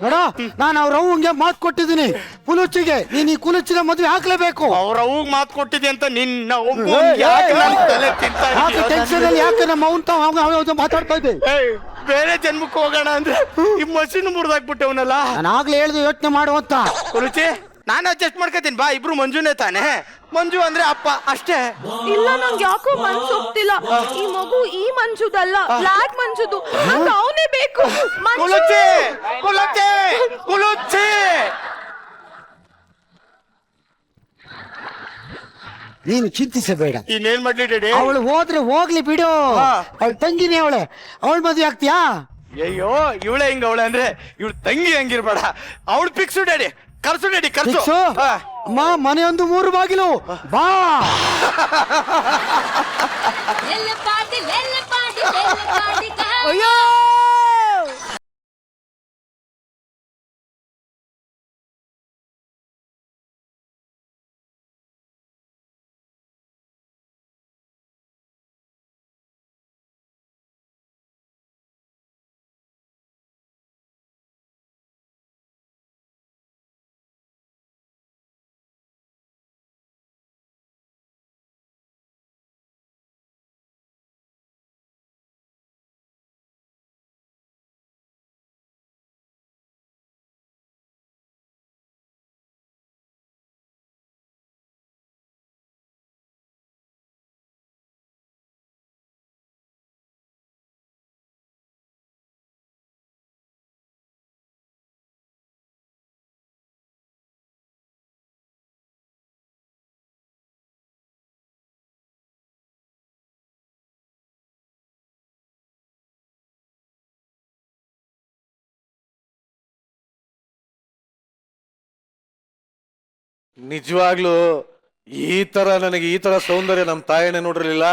ನೋಡ, ನಾನು ಅವ್ರ ಅವ್ವಂಗೆ ಮಾತು ಕೊಟ್ಟಿದ್ದೀನಿ, ಕುಲುಚ್ಚಿಗೆ ನೀನ್ ಈ ಕುಲುಚ್ಚಿಗೆ ಮದುವೆ ಹಾಕ್ಲೇಬೇಕು. ಅವ್ರ ಅವ್ಗ್ ಮಾತು ಕೊಟ್ಟಿದೆ ಅಂತ ನಿನ್ನ ತಲೆ ತಿಂತಾ ಟೆನ್ಷನ್ ಅಲ್ಲಿ ಯಾಕೆ ನಮ್ಮ ಅವ್ನ್ ತಾವ್ ಮಾತಾಡ್ತಾ ಇದ್ದೆ. ಬೇರೆ ಜನ್ಮಕ್ಕೆ ಹೋಗೋಣ ಅಂದ್ರೆ ಈ ಮಷೀನ್ ಮುರಿದಾಕ್ಬಿಟ್ಟವನಲ್ಲ. ನಾನು ಆಗ್ಲೇ ಹೇಳ್ದೆ ಯೋಚನೆ ಮಾಡು ಅಂತ. ಕುಲುಚಿ, ನಾನು ಅಡ್ಜಸ್ಟ್ ಮಾಡ್ಕೋತೀನಿ ಬಾ. ಇಬ್ರು ಮಂಜುನೇ ತಾನೆ, ಮಂಜು ಅಂದ್ರೆ ಅಪ್ಪ ಅಷ್ಟೇ. ಇಲ್ಲ, ನಂಗೆ ಯಾಕೋ ಮನ್ಸು ಒಪ್ತಿಲ್ಲ. ಈ ಮಗು ಈ ಮಂಜುದಲ್ಲ, ಲ್ಯಾಗ್ ಮಂಜುದು. ನಂಗೆ ಅವನೇ ಬೇಕು. ಕುಲುಚಿ, ಕುಲುಚಿ, ಕುಲುಚಿ. ನೀನು ಚಿಂತಿಸಬೇಡ. ಇನ್ನೇನ್ ಮಾಡ್ಲಿ ಡ್ಯಾಡಿ? ಅವಳು ಹೋದ್ರೆ ಹೋಗ್ಲಿ ಬಿಡು, ಅವಳು ತಂಗಿನೇ ಅವಳೆ, ಅವಳು ಮದುವೆ ಆಗ್ತೀಯಾ? ಅಯ್ಯೋ, ಇವಳೆ ಹಿಂಗ ಅವಳೆ ಅಂದ್ರೆ ಇವಳು ತಂಗಿ ಹಂಗಿರ್ಬೇಡ. ಅವಳು ಫಿಕ್ಸು ಡ್ಯಾಡಿ. ಕರ್ಸು ಡ್ಯಾಡಿ, ಕರ್ಸು. ಅಮ್ಮ, ಮನೆ ಒಂದು 3 ಬಾಗಿಲು, ಬಾ. ಅಯ್ಯೋ ನಿಜವಾಗ್ಲೂ ಈ ತರ ಸೌಂದರ್ಯ ನಮ್ ತಾಯಣ್ಣ ನೋಡಿರ್ಲಿಲ್ಲ.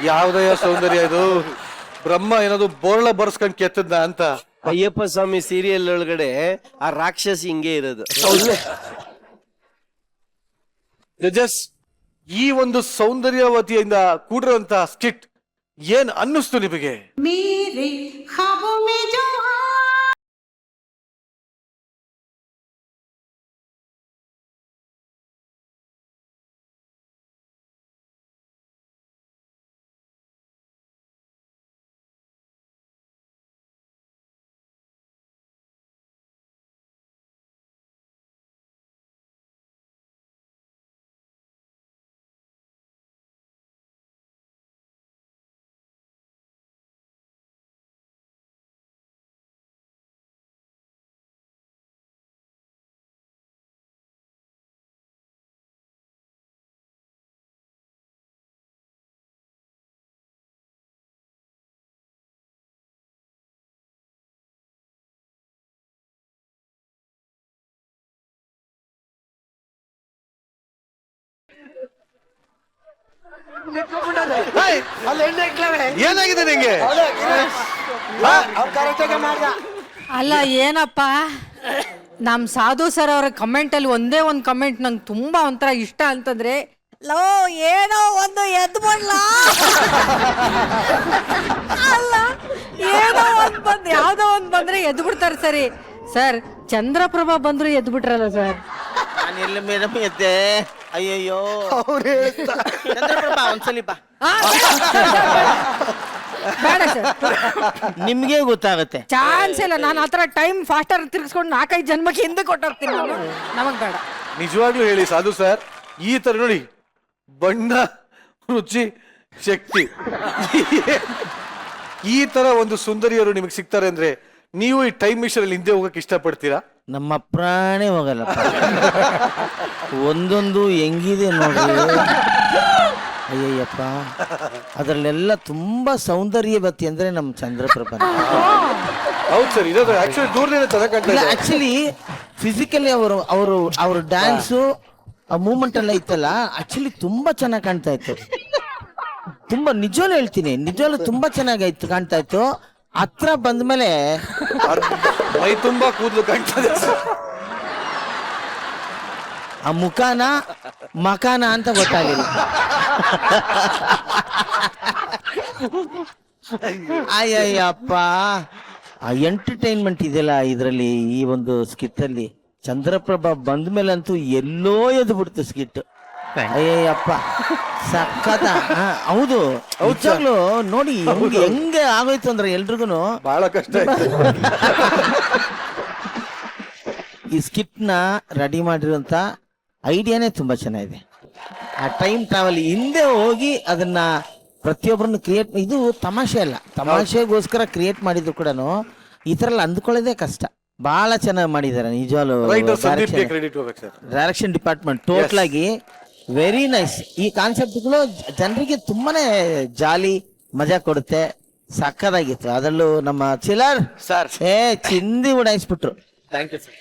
ಯಾವ್ದಯ್ಯ ಸೌಂದರ್ಯ ಇದು? ಬ್ರಹ್ಮ ಏನದು ಬೋರ್ಳ ಬರ್ಸ್ಕೊಂಡ್ ಕೆತ್ತದ್ನ ಅಂತ. ಅಯ್ಯಪ್ಪ ಸ್ವಾಮಿ ಸೀರಿಯಲ್ ಒಳಗಡೆ ಆ ರಾಕ್ಷಸಿ ಹಿಂಗೆ ಇರೋದು. ಜಡ್ಜಸ್, ಈ ಒಂದು ಸೌಂದರ್ಯವತಿಯಿಂದ ಕೂಡಿರುವಂತ ಸ್ಕಿಟ್ ಏನ್ ಅನ್ನಿಸ್ತು ನಿಮಗೆ? ಅಲ್ಲಿ ಎಣ್ಣೆ ಇಟ್ಲವೆ. ಏನಾಗಿದೆ ನಿಂಗೆ? ಅವ್ರು ಕರೆಕ್ಟಾಗಿ ಮಾಡ್ದ. ಅಲ್ಲ ಏನಪ್ಪ ನಮ್ ಸಾಧು ಸರ್ ಅವರ ಕಮೆಂಟ್ ಅಲ್ಲಿ ಒಂದೇ ಒಂದು ಕಮೆಂಟ್ ನಂಗೆ ತುಂಬಾ ಒಂಥರ ಇಷ್ಟ ಅಂತಂದ್ರೆ ಲೋ ಏನೋ ಒಂದು ಎದ್ದು ಬಿಡ್ಲ ಅಲ್ಲ ಏನೋ ಒಂದ್ ಬಂದ್ ಯಾವ್ದೋ ಒಂದ್ ಬಂದ್ರೆ ಎದ್ದು ಬಿಡ್ತಾರೆ ಸರಿ ಸರ್ ಚಂದ್ರಪ್ರಭಾ ಬಂದ್ರು ಎದ್ದು ಬಿಟ್ರಲ್ಲ ಸರ್ ನಾನೆಲ್ಲ ಮೇಡಮ್ ಎದ್ದೆ ಅಯ್ಯಯ್ಯೋ ಚಂದ್ರಪ್ರಭಾ ಒಂದ್ಸಲಿ ಬಾ ಬೇಡ ಸರ್ ನಿಮ್ಗೆ ಗೊತ್ತಾಗತ್ತೆ. ಚಾನ್ಸ್ ಇಲ್ಲ ನಾನು ಆತರ ಟೈಮ್ ಫಾಸ್ಟರ್ ತಿರ್ಗಿಸ್ಕೊಂಡು 4-5 ಜನ್ಮಕ್ಕೆ ಹಿಂದೆ ಕೊಟ್ಟೋಗ್ತೀನಿ ನಾನು ನಮಗ್ ಬೇಡ. ನಿಜವಾಗ್ಲೂ ಹೇಳಿ ಸಾಧು ಸರ್, ಈ ತರ ನೋಡಿ ಬಣ್ಣ, ರುಚಿ, ಶಕ್ತಿ, ಈ ತರ ಒಂದು ಸುಂದರಿಯರು ನಿಮಗೆ ಸಿಗ್ತಾರೆ ಅಂದ್ರೆ ನೀವು ಈ ಟೈಮ್ ಮಿಷನ್ ಅಲ್ಲಿ ಹಿಂದೆ ಹೋಗಕ್ಕೆ ಇಷ್ಟಪಡ್ತೀರಾ? ನಮ್ಮ ಪ್ರಾಣೇ ಹೋಗಲ್ಲ. ಒಂದೊಂದು ಹೆಂಗಿದೆ ನೋಡ್ರಿ. ಅಯ್ಯಯ್ಯಪ್ಪ, ಅದರಲ್ಲೆಲ್ಲ ತುಂಬಾ ಸೌಂದರ್ಯವತಿ ಅಂದ್ರೆ ನಮ್ಮ ಚಂದ್ರಪ್ರಭಾ. ಹೌದು ಸರ್, ಇದು ಆಕ್ಚುಲಿ ದೂರದಿಂದ ಚೆನ್ನಾಗಿ ಕಾಣ್ತಾ ಇದೆ. ಆಕ್ಚುಲಿ ಫಿಸಿಕಲಿ ಅವ್ರ ಡ್ಯಾನ್ಸು ಆ ಮೂಮೆಂಟ್ ಎಲ್ಲ ಇತ್ತಲ್ಲ, ಆಕ್ಚುಲಿ ತುಂಬಾ ಚೆನ್ನಾಗಿ ಕಾಣ್ತಾ ಇತ್ತು. ತುಂಬಾ ನಿಜವಾಗ್ಲೂ ಹೇಳ್ತೀನಿ, ನಿಜವಾಗ್ಲೂ ತುಂಬಾ ಚೆನ್ನಾಗಾಯ್ತು, ಕಾಣ್ತಾ ಇತ್ತು. ಹತ್ರ ಬಂದ್ಮೇಲೆ ಮೈ ತುಂಬಾ ಕೂದಲು ಕಾಣ್ತದೆ ಸರ್. ಆ ಮಕಾನ ಅಂತ ಗೊತ್ತಾಗಲಿಲ್ಲ. ಅಯ್ಯಯ್ಯಪ್ಪ, ಆ ಎಂಟರ್ಟೈನ್ಮೆಂಟ್ ಇದೆಯಲ್ಲ ಇದರಲ್ಲಿ, ಈ ಒಂದು ಸ್ಕಿಟ್ ಅಲ್ಲಿ ಚಂದ್ರಪ್ರಭಾ ಬಂದ ಮೇಲಂತೂ ಎಲ್ಲೋ ಎದ್ದು ಬಿಡ್ತು ಸ್ಕಿಟ್. ಅಯ್ಯಯ್ಯಪ್ಪ ಸಖತ. ಹೌದು ನಿಜವಾಗ್ಲೂ ನೋಡಿ ಹೆಂಗೆ ಆಗೋಯ್ತು ಅಂದ್ರೆ ಎಲ್ರಿಗೂ ಬಹಳ ಕಷ್ಟ ಆಯ್ತು. ಈ ಸ್ಕಿಟ್ ನ ರೆಡಿ ಮಾಡಿರುವಂತ ಐಡಿಯಾನೇ ತುಂಬಾ ಚೆನ್ನಾಗಿದೆ. ಆ ಟೈಮ್ ಟ್ರಾವೆಲ್ ಹಿಂದೆ ಹೋಗಿ ಅದನ್ನ ಪ್ರತಿಯೊಬ್ಬರನ್ನು ಕ್ರಿಯೇಟ್, ಇದು ತಮಾಷೆ ಅಲ್ಲ, ತಮಾಷೆಗೋಸ್ಕರ ಕ್ರಿಯೇಟ್ ಮಾಡಿದ್ರು ಕೂಡ ಈ ತರ ಎಲ್ಲ ಅಂದ್ಕೊಳ್ಳೋದೇ ಕಷ್ಟ. ಬಹಳ ಚೆನ್ನಾಗಿ ಮಾಡಿದ್ದಾರೆ ನಿಜವಾಗ್ಲೂ. ಡೈರೆಕ್ಷನ್ ಡಿಪಾರ್ಟ್ಮೆಂಟ್ ಟೋಟಲ್ ಆಗಿ ವೆರಿ ನೈಸ್. ಈ ಕಾನ್ಸೆಪ್ಟ್ಗಳು ಜನರಿಗೆ ತುಂಬಾನೇ ಜಾಲಿ ಮಜಾ ಕೊಡುತ್ತೆ. ಸಕ್ಕದಾಗಿತ್ತು. ಅದರಲ್ಲೂ ನಮ್ಮ ಚಿಲ್ಲರ್ ಸರ್ ಚಿಂದಿ ಉಡಾಯಿಸ್ಬಿಟ್ರು. Thank you sir.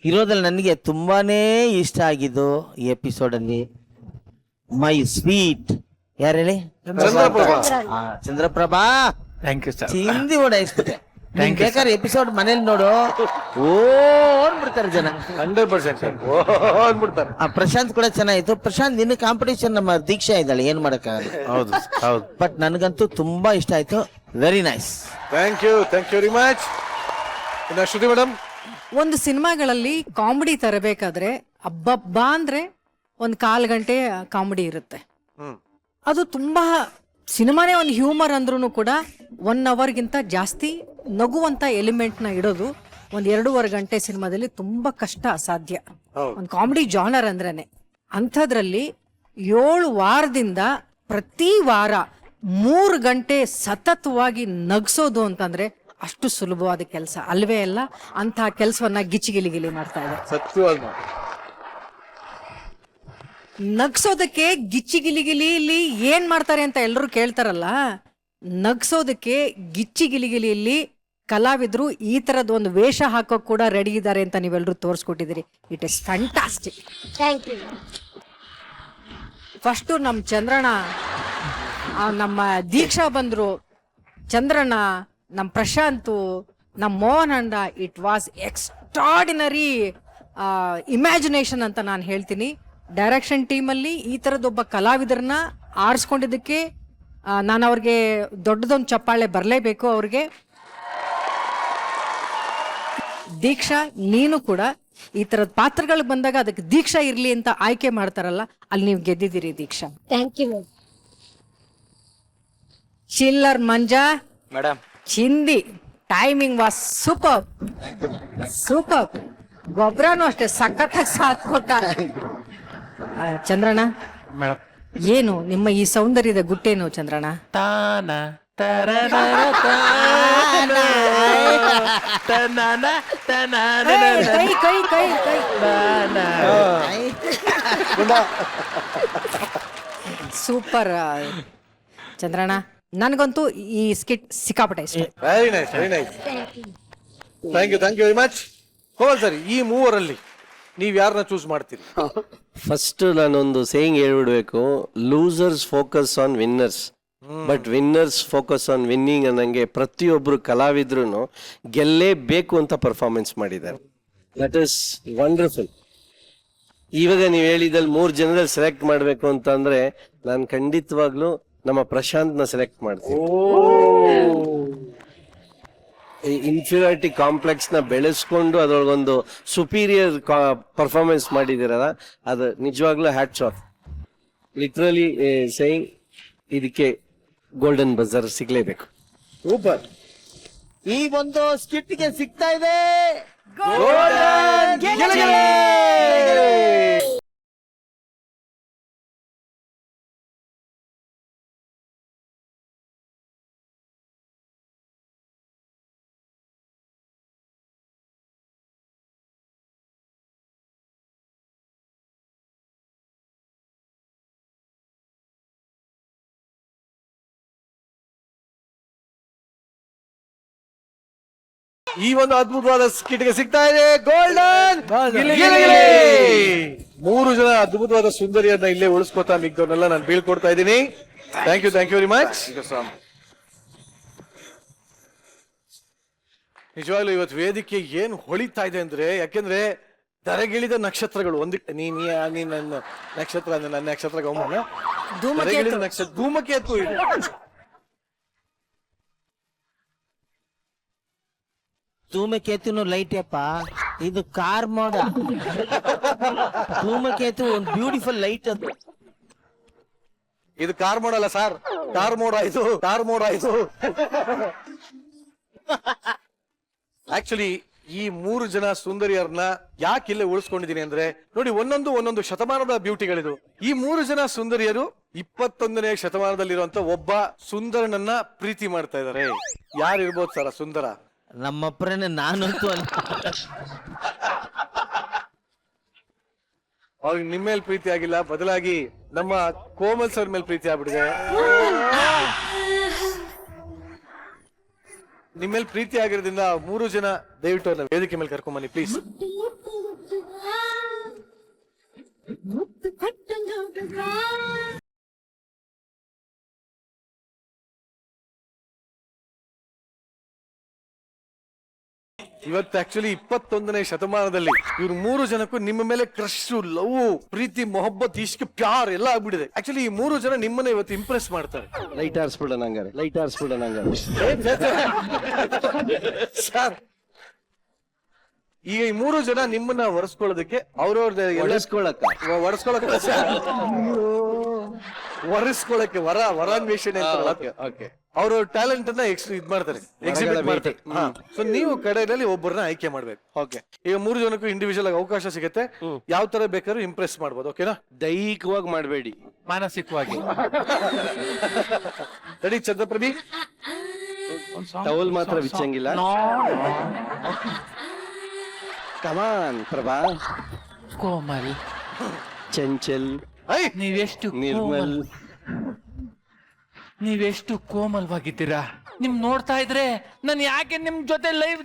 ಇರೋದ್ರಲ್ಲಿ ನನಗೆ ತುಂಬಾನೇ ಇಷ್ಟ ಆಗಿದ್ದು ಈ ಎಪಿಸೋಡ್ ಅಲ್ಲಿ ಮೈ ಸ್ವೀಟ್ ಯಾರು ಹೇಳಿ, ಚಂದ್ರಪ್ರಭಾ. Thank you sir. ಚಿಂದಿ ಓಡಾಯಿಸ್ಬಿಟ್ಟೆ. ಬೇಕಾದ್ರೆ ಎಪಿಸೋಡ್ ಮನೇಲಿ ನೋಡು, ಓಡ್ಬಿಡ್ತಾರೆ ಜನ. 100% ಆ ಪ್ರಶಾಂತ್ ಕೂಡ ಚೆನ್ನಾಗಿತ್ತು. ಪ್ರಶಾಂತ್ ನಿನ್ನ ಕಾಂಪಿಟೇಷನ್ ನಮ್ಮ ದೀಕ್ಷಾ ಇದ್ದಾಳೆ, ಏನ್ ಮಾಡಕ್ಕಾಗಲ್ಲ. ಹೌದು ಹೌದು. ಬಟ್ ನನಗಂತೂ ತುಂಬಾ ಇಷ್ಟ ಆಯ್ತು. Very nice. Thank you very much. Shruti madam, ಒಂದು ಸಿನಿಮಾಗಳಲ್ಲಿ ಕಾಮಿಡಿ ತರಬೇಕಾದ್ರೆ ಅಬ್ಬಬ್ಬಾ ಅಂದ್ರೆ 1/4 ಗಂಟೆ ಕಾಮಿಡಿ ಇರುತ್ತೆ. ಅದು ತುಂಬಾ ಸಿನಿಮಾನೇ ಒಂದು ಹ್ಯೂಮರ್ ಅಂದ್ರೂ ಕೂಡ 1 ಅವರ್ಗಿಂತ ಜಾಸ್ತಿ ನಗುವಂತ ಎಲಿಮೆಂಟ್ ನ ಇಡೋದು 1-2.5 ಗಂಟೆ ಸಿನಿಮಾದಲ್ಲಿ ತುಂಬಾ ಕಷ್ಟ, ಅಸಾಧ್ಯ. ಒಂದು ಕಾಮಿಡಿ ಜಾನರ್ ಅಂದ್ರೇನೆ. ಅಂಥದ್ರಲ್ಲಿ 7 ವಾರದಿಂದ ಪ್ರತಿ ವಾರ 3 ಗಂಟೆ ಸತತವಾಗಿ ನಗ್ಸೋದು ಅಂತಂದ್ರೆ ಅಷ್ಟು ಸುಲಭವಾದ ಕೆಲಸ ಅಲ್ವೇ ಅಲ್ಲ. ಅಂತ ಕೆಲಸವನ್ನ ಗಿಲಿ ಮಾಡ್ತಾ ಇದೆ. ಸತ್ಯವಾದ ನಗ್ಸೋದಕ್ಕೆ ಗಿಲಿ ಏನ್ ಮಾಡ್ತಾರೆ ಅಂತ ಎಲ್ಲರೂ ಕೇಳ್ತಾರಲ್ಲ, ನಗ್ಸೋದಕ್ಕೆ ಗಿಲಿಯಲ್ಲಿ ಕಲಾವಿದ್ರು ಈ ತರದ ಒಂದು ವೇಷ ಹಾಕೋಕ್ ಕೂಡ ರೆಡಿ ಇದ್ದಾರೆ ಅಂತ ನೀವೆಲ್ಲರೂ ತೋರಿಸ್ಕೊಟ್ಟಿದ್ದೀರಿ. It is fantastic. Thank you. First ನಮ್ ಚಂದ್ರಣ್ಣ, ನಮ್ಮ ದೀಕ್ಷಾ ಬಂದ್ರು, ಚಂದ್ರಣ್ಣ, ನಮ್ ಪ್ರಶಾಂತು, ನಮ್ ಮೋಹನ್ ಅಂಡ. ಇಟ್ ವಾಸ್ ಎಕ್ಸ್ಟ್ರಾರ್ಡಿನರಿ ಇಮ್ಯಾಜಿನೇಷನ್ ಅಂತ ನಾನು ಹೇಳ್ತೀನಿ. ಡೈರೆಕ್ಷನ್ ಟೀಮಲ್ಲಿ ಈ ತರದೊಬ್ಬ ಕಲಾವಿದರನ್ನ ಆರಿಸ್ಕೊಂಡಿದ್ದಕ್ಕೆ ನಾನು ಅವ್ರಿಗೆ ದೊಡ್ಡದೊಂದು ಚಪ್ಪಾಳೆ ಬರಲೇಬೇಕು ಅವ್ರಿಗೆ. ದೀಕ್ಷಾ, ನೀನು ಕೂಡ ಈ ತರದ ಪಾತ್ರಗಳು ಬಂದಾಗ ಅದಕ್ಕೆ ದೀಕ್ಷಾ ಇರ್ಲಿ ಅಂತ ಆಯ್ಕೆ ಮಾಡ್ತಾರಲ್ಲ, ಅಲ್ಲಿ ನೀವು ಗೆದ್ದಿದ್ದೀರಿ ದೀಕ್ಷಾ. Thank you. Chillar Manja madam, ಚಿಂದಿ ಟೈಮಿಂಗ್ ವಾಸ್ ಸೂಪರ್ ಸೂಪರ್. ಗೊಬ್ಬರನು ಅಷ್ಟೇ ಸಖತ್ತಾಗಿ ಸಾಥ್ ಕೊಟ್ಟ. ಚಂದ್ರಣ್ಣ ಮೇಡಮ್, ಏನು ನಿಮ್ಮ ಈ ಸೌಂದರ್ಯದ ಗುಟ್ಟೇನು ಚಂದ್ರಣ್ಣ? ತಾನ ಕೈ ಕೈ ಕೈ ಕೈ ಸೂಪರ್ ಚಂದ್ರಣ್ಣ. ನನಗಂತೂ ಈ ಸ್ಕಿಟ್ ಸಿಕ್ಕಾಪಟ್ಟೆ ಇಷ್ಟ. Very nice. Thank you very much. ಹೋಗಲ್ ಸರ್, ಈ ಮೂವರಲ್ಲಿ ನೀವ್ ಯಾರನ್ನ ಚೂಸ್ ಮಾಡ್ತೀರಿ? ಫಸ್ಟ್ ನಾನೊಂದು ಸೇಯಿಂಗ್ ಹೇಳ್ಬಿಡ್ಬೇಕು, losers focus on winners but winners focus on winning ಅನ್ನಂಗೆ ಪ್ರತಿಯೊಬ್ರು ಕಲಾವಿದ್ರು ಗೆಲ್ಲೇಬೇಕು ಅಂತ ಪರ್ಫಾರ್ಮೆನ್ಸ್ ಮಾಡಿದ್ದಾರೆ. That is wonderful. ಇವಾಗ ನೀವು ಹೇಳಿದಲ್ಲಿ 3 ಜನರಲ್ಲಿ ಸೆಲೆಕ್ಟ್ ಮಾಡಬೇಕು ಅಂತ ಅಂದ್ರೆ ನಾನು ಖಂಡಿತವಾಗ್ಲೂ ನಮ್ಮ ಪ್ರಶಾಂತ್ನ ಸೆಲೆಕ್ಟ್ ಮಾಡ್ತೀನಿ. ಇನ್ಫೀರಿಯಾರಿಟಿ ಕಾಂಪ್ಲೆಕ್ಸ್ ನ ಬೆಳೆಸ್ಕೊಂಡು ಅದ್ರೊಳಗೊಂದು ಸುಪೀರಿಯರ್ ಪರ್ಫಾರ್ಮೆನ್ಸ್ ಮಾಡಿದಿರಲ್ಲ, ಅದು ನಿಜವಾಗ್ಲೂ ಹ್ಯಾಟ್ಸ್ ಆಫ್. ಲಿಟ್ರಲಿ ಸೇಯಿಂಗ್ ಇದಕ್ಕೆ ಗೋಲ್ಡನ್ ಬಜಾರ್ ಸಿಗ್ಲೇಬೇಕು. ಸೂಪರ್. ಈ ಒಂದು ಸ್ಕಿಟ್ಗೆ ಸಿಗ್ತಾ ಇದೆ ಈ ಒಂದು ಅದ್ಭುತವಾದ ಸ್ಕಿಟ್ಗೆ ಸಿಗ್ತಾ ಇದೆ ಗೋಲ್ಡನ್ ಗಿಲಿಗಿಲಿ. 3 ಜನ ಅದ್ಭುತವಾದ ಸುಂದರಿಯನ್ನ ಇಲ್ಲೇ ಉಳಿಸ್ಕೊತಾ ಮಿಗ್ದವ್ರನ್ನೆಲ್ಲ ನಾನು ಬೀಳ್ಕೊಡ್ತಾ ಇದ್ದೀನಿ. Thank you very much. ನಿಜವಾಗ್ಲೂ ಇವತ್ತು ವೇದಿಕೆ ಏನ್ ಹೊಳಿತಾ ಇದೆ ಅಂದ್ರೆ, ಯಾಕೆಂದ್ರೆ ಧರೆಗಿಳಿದ ನಕ್ಷತ್ರಗಳು ನೀನ್ ನನ್ನ ನಕ್ಷತ್ರ ಅಂದ್ರೆ ನನ್ನ ನಕ್ಷತ್ರ ಗೌಮನ ಧರೆಗಿಳಿದ ನಕ್ಷತ್ರ ಧೂಮಕೇತು. ಧೂಮಕೇತುನು ಲೈಟ್ ಅಪ್ಪ, ಇದು ಕಾರ್ ಮೋಡ. ಧೂಮಕೇತು ಒಂದು ಬ್ಯೂಟಿಫುಲ್ ಲೈಟ್ ಅದು. ಇದು ಕಾರ್ ಮೋಡ ಅಲ್ಲ ಸರ್, ಕಾರ್ ಮೋಡ ಇದು, ಕಾರ್ ಮೋಡ ಇದು. ಆಕ್ಚುಲಿ ಈ 3 ಜನ ಸುಂದರಿಯರನ್ನ ಯಾಕೆ ಇಲ್ಲೇ ಉಳಿಸ್ಕೊಂಡಿದ್ದೀನಿ ಅಂದ್ರೆ, ನೋಡಿ ಒಂದೊಂದು ಶತಮಾನದ ಬ್ಯೂಟಿಗಳಿದು. ಈ 3 ಜನ ಸುಂದರಿಯರು 21ನೇ ಶತಮಾನದಲ್ಲಿರುವಂತ ಒಬ್ಬ ಸುಂದರನನ್ನ ಪ್ರೀತಿ ಮಾಡ್ತಾ ಇದ್ದಾರೆ. ಯಾರು ಇರ್ಬೋದು ಸರ್ ಆ ಸುಂದರ? ನಮ್ಮಪ್ಪರನ್ನ ನಾನಂತೂ ಅವ್ರಿಗೆ ನಿಮ್ಮ ಮೇಲೆ ಪ್ರೀತಿ ಆಗಿಲ್ಲ, ಬದಲಾಗಿ ನಮ್ಮ ಕೋಮಲ್ ಸರ್ ಮೇಲೆ ಪ್ರೀತಿ ಆಗ್ಬಿಟ್ಟಿದೆ. ನಿಮ್ಮ ಮೇಲೆ ಪ್ರೀತಿ ಆಗಿರೋದ್ರಿಂದ 3 ಜನ ದಯವಿಟ್ಟು ಅವ್ರನ್ನ ವೇದಿಕೆ ಮೇಲೆ ಕರ್ಕೊಂಡ್ ಬನ್ನಿ ಪ್ಲೀಸ್. ಇವತ್ತು ಆಕ್ಚುಲಿ 21ನೇ ಶತಮಾನದಲ್ಲಿ ಇವ್ರು 3 ಜನಕ್ಕೂ ನಿಮ್ಮ ಮೇಲೆ ಕ್ರಶ್, ಲವ್, ಪ್ರೀತಿ, ಮೊಹಬ್ಬತ್, ಇಷ್ಕ್, ಪ್ಯಾರ್ ಎಲ್ಲ ಆಗ್ಬಿಟ್ಟಿದೆ. ಆಕ್ಚುಲಿ ಈ 3 ಜನ ನಿಮ್ಮನ್ನ ಇವತ್ತು ಇಂಪ್ರೆಸ್ ಮಾಡ್ತಾರೆ. ಲೈಟ್ ಆರಿಸ್ಬಿಡೋಣ ಹಂಗಾರೆ, ಲೈಟ್ ಆರಿಸ್ಬಿಡೋಣ ಹಂಗಾರೆ. ಸರ್, ಈಗ ಈ 3 ಜನ ನಿಮ್ಮನ್ನ ಒರೆಸ್ಕೊಳ್ಳೋದಕ್ಕೆ ಅವ್ರವ್ರದ್ದು ಒರೆಸ್ಕೊಳ್ಳಕ್ಕೆ ವರಾನ್ವೇಷಣೆ ಅಂತ ಅವ್ರ ಟ್ಯಾಲೆಂಟ್ ಅನ್ನ ಇದ್ ಮಾಡ್ತಾರೆ, ಎಕ್ಸಿಬಿಟ್ ಮಾಡ್ತಾರೆ. ಸೊ ನೀವು ಕಡೆಯಲ್ಲಿ ಒಬ್ಬರನ್ನ ಆಯ್ಕೆ ಮಾಡ್ಬೇಕು. ಓಕೆ, ಈಗ 3 ಜನಕ್ಕೂ ಇಂಡಿವಿಜುವಲ್ ಆಗಿ ಅವಕಾಶ ಸಿಗುತ್ತೆ. ಯಾವ ತರ ಬೇಕಾದ್ರೂ ಇಂಪ್ರೆಸ್ ಮಾಡ್ಬೋದು. ಓಕೆನಾ? ದೈಹಿಕವಾಗಿ ಮಾಡಬೇಡಿ, ಮಾನಸಿಕವಾಗಿ. ರೆಡಿ ಚಂದ್ರಪ್ರಭಿ? ಟವಲ್ ಮಾತ್ರ ಬಿಚ್ಚಂಗಿಲ್ಲ. ಕಮಾನ್ ಪ್ರಭಾ. ಕೋಮಲ್, ಚಂಚಲ್, ನೀವೆಷ್ಟು ಕೋಮಲ್ವಾಗಿದ್ದೀರಾ. ನಿಮ್ ನೋಡ್ತಾ ಇದ್ರೆ ನಾನು ಯಾಕೆ ನಿಮ್ ಜೊತೆ ಲೈವ್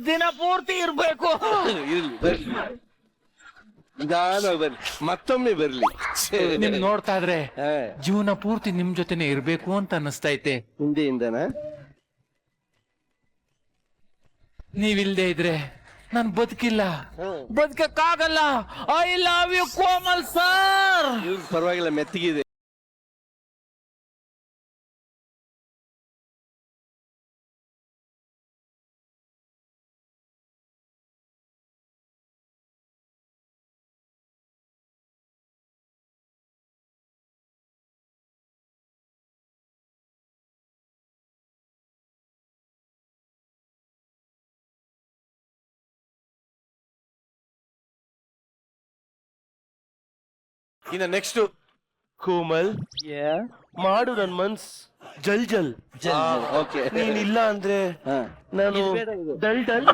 ದಿನ ಪೂರ್ತಿ ಇರ್ಬೇಕು. ಮತ್ತೊಮ್ಮೆ ಬರ್ಲಿ. ನಿಮ್ ನೋಡ್ತಾ ಇದ್ರೆ ಜೀವನ ಪೂರ್ತಿ ನಿಮ್ ಜೊತೆನೆ ಇರ್ಬೇಕು ಅಂತ ಅನಿಸ್ತೈತೆ. ಹಿಂದೆಯಿಂದನ ನೀವಿಲ್ದೇ ಇದ್ರೆ ನಾನ್ ಬದುಕಕ್ಕಾಗಲ್ಲ. I love you Komal sir. ಪರವಾಗಿಲ್ಲ, ಮೆತ್ತಗಿದೆ. ಇನ್ನ ನೆಕ್ಸ್ಟ್ ಕೋಮಲ್, ಮಾಡು ನನ್ ಮನ್ಸ್ ಜಲ್ ಜಲ್. ನೀನಿಲ್ಲ ಅಂದ್ರೆ ನಾನು dull dull.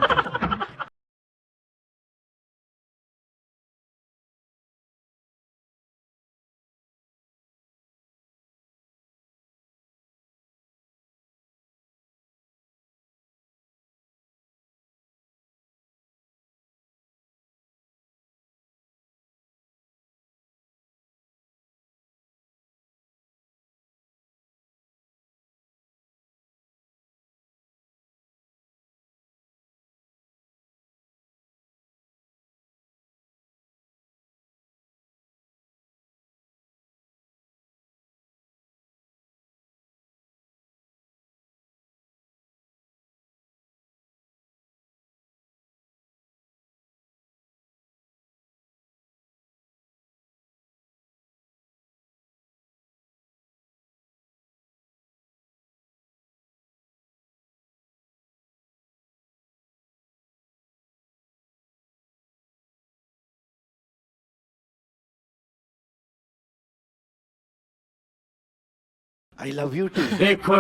I love you too. देखो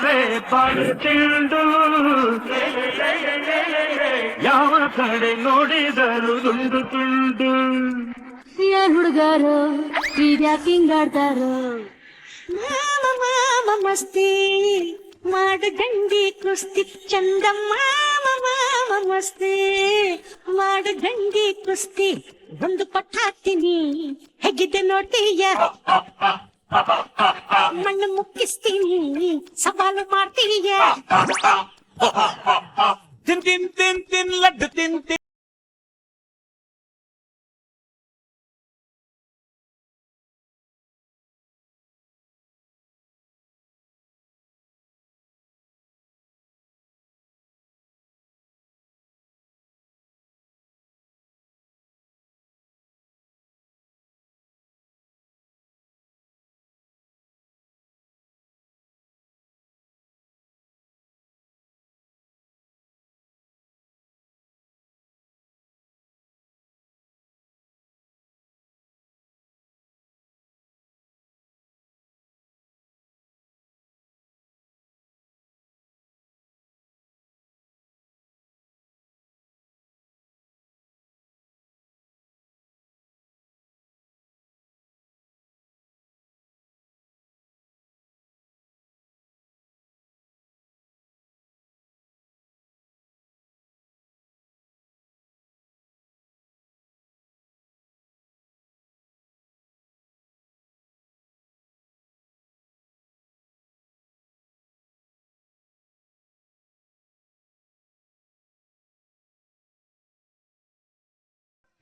रे ಬಾಳು ಚೆಂಡು ಯಾವ ಕಡೆ ನೋಡಿದರು ದುಂಡು ತುಂಡು. ಯಾರ್ ಹುಡುಗಾರು ಇದ್ಯಾಕ್ ಹಿಂಗಾಡ್ತಾರೋ ಮಾಮ ಮಸ್ತಿ ಮಾಡು ಗಂಡಿ ಕುಸ್ತಿ ಚಂದ ಮಾಮ ಮಸ್ತಿ ಮಾಡು ಗಂಡಿ ಕುಸ್ತಿ ಒಂದು ಪಟ್ಟ ಹಾಕ್ತೀನಿ ಹೇಗಿದೆ ನೋಡ್ತೀಯ ಮಣ್ಣು ಮುಕ್ಕಿಸ್ತೀನಿ ಸವಾಲು ಮಾಡ್ತೀಯ ತಿನ್ ತಿನ್ ತಿನ್ ತಿನ್ ಲಡ್ಡು ತಿನ್ ತಿನ್.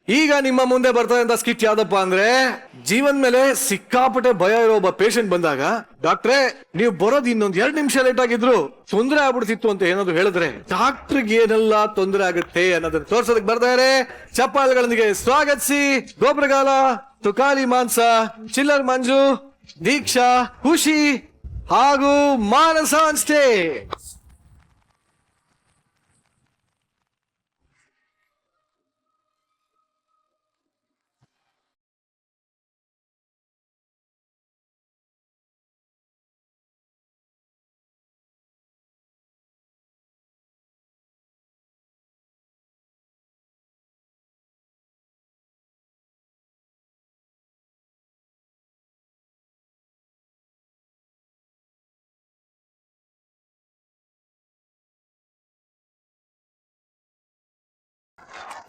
ಈಗ ನಿಮ್ಮ ಮುಂದೆ ಬರ್ತಕ್ಕಂಥ ಸ್ಕಿಟ್ ಯಾವ್ದಪ್ಪ ಅಂದ್ರೆ ಜೀವನ್ ಮೇಲೆ ಸಿಕ್ಕಾಪಟ್ಟೆ ಭಯ ಇರೋ ಒಬ್ಬ ಪೇಷಂಟ್ ಬಂದಾಗ ಡಾಕ್ಟ್ರೇ ನೀವು ಬರೋದು ಇನ್ನೊಂದ್ 2 ನಿಮಿಷ ಲೇಟ್ ಆಗಿದ್ರು ತೊಂದರೆ ಆಗ್ಬಿಡ್ತಿತ್ತು ಅಂತ ಏನಾದ್ರು ಹೇಳಿದ್ರೆ ಡಾಕ್ಟರ್ಗೆ ಏನೆಲ್ಲ ತೊಂದರೆ ಆಗುತ್ತೆ ಅನ್ನೋದನ್ನ ತೋರ್ಸೋದಕ್ಕೆ ಬರ್ತಾರೆ. ಚಪ್ಪಾಳೆಗಳೊಂದಿಗೆ ಸ್ವಾಗತಿಸಿ ಗೋಬ್ರಗಾಲ, ತುಕಾಲಿ ಮಾನ್ಸ, ಚಿಲ್ಲರ್ ಮಂಜು, ದೀಕ್ಷಾ, ಖುಷಿ ಹಾಗೂ ಮಾನಸ ಆನ್ ಸ್ಟೇಜ್.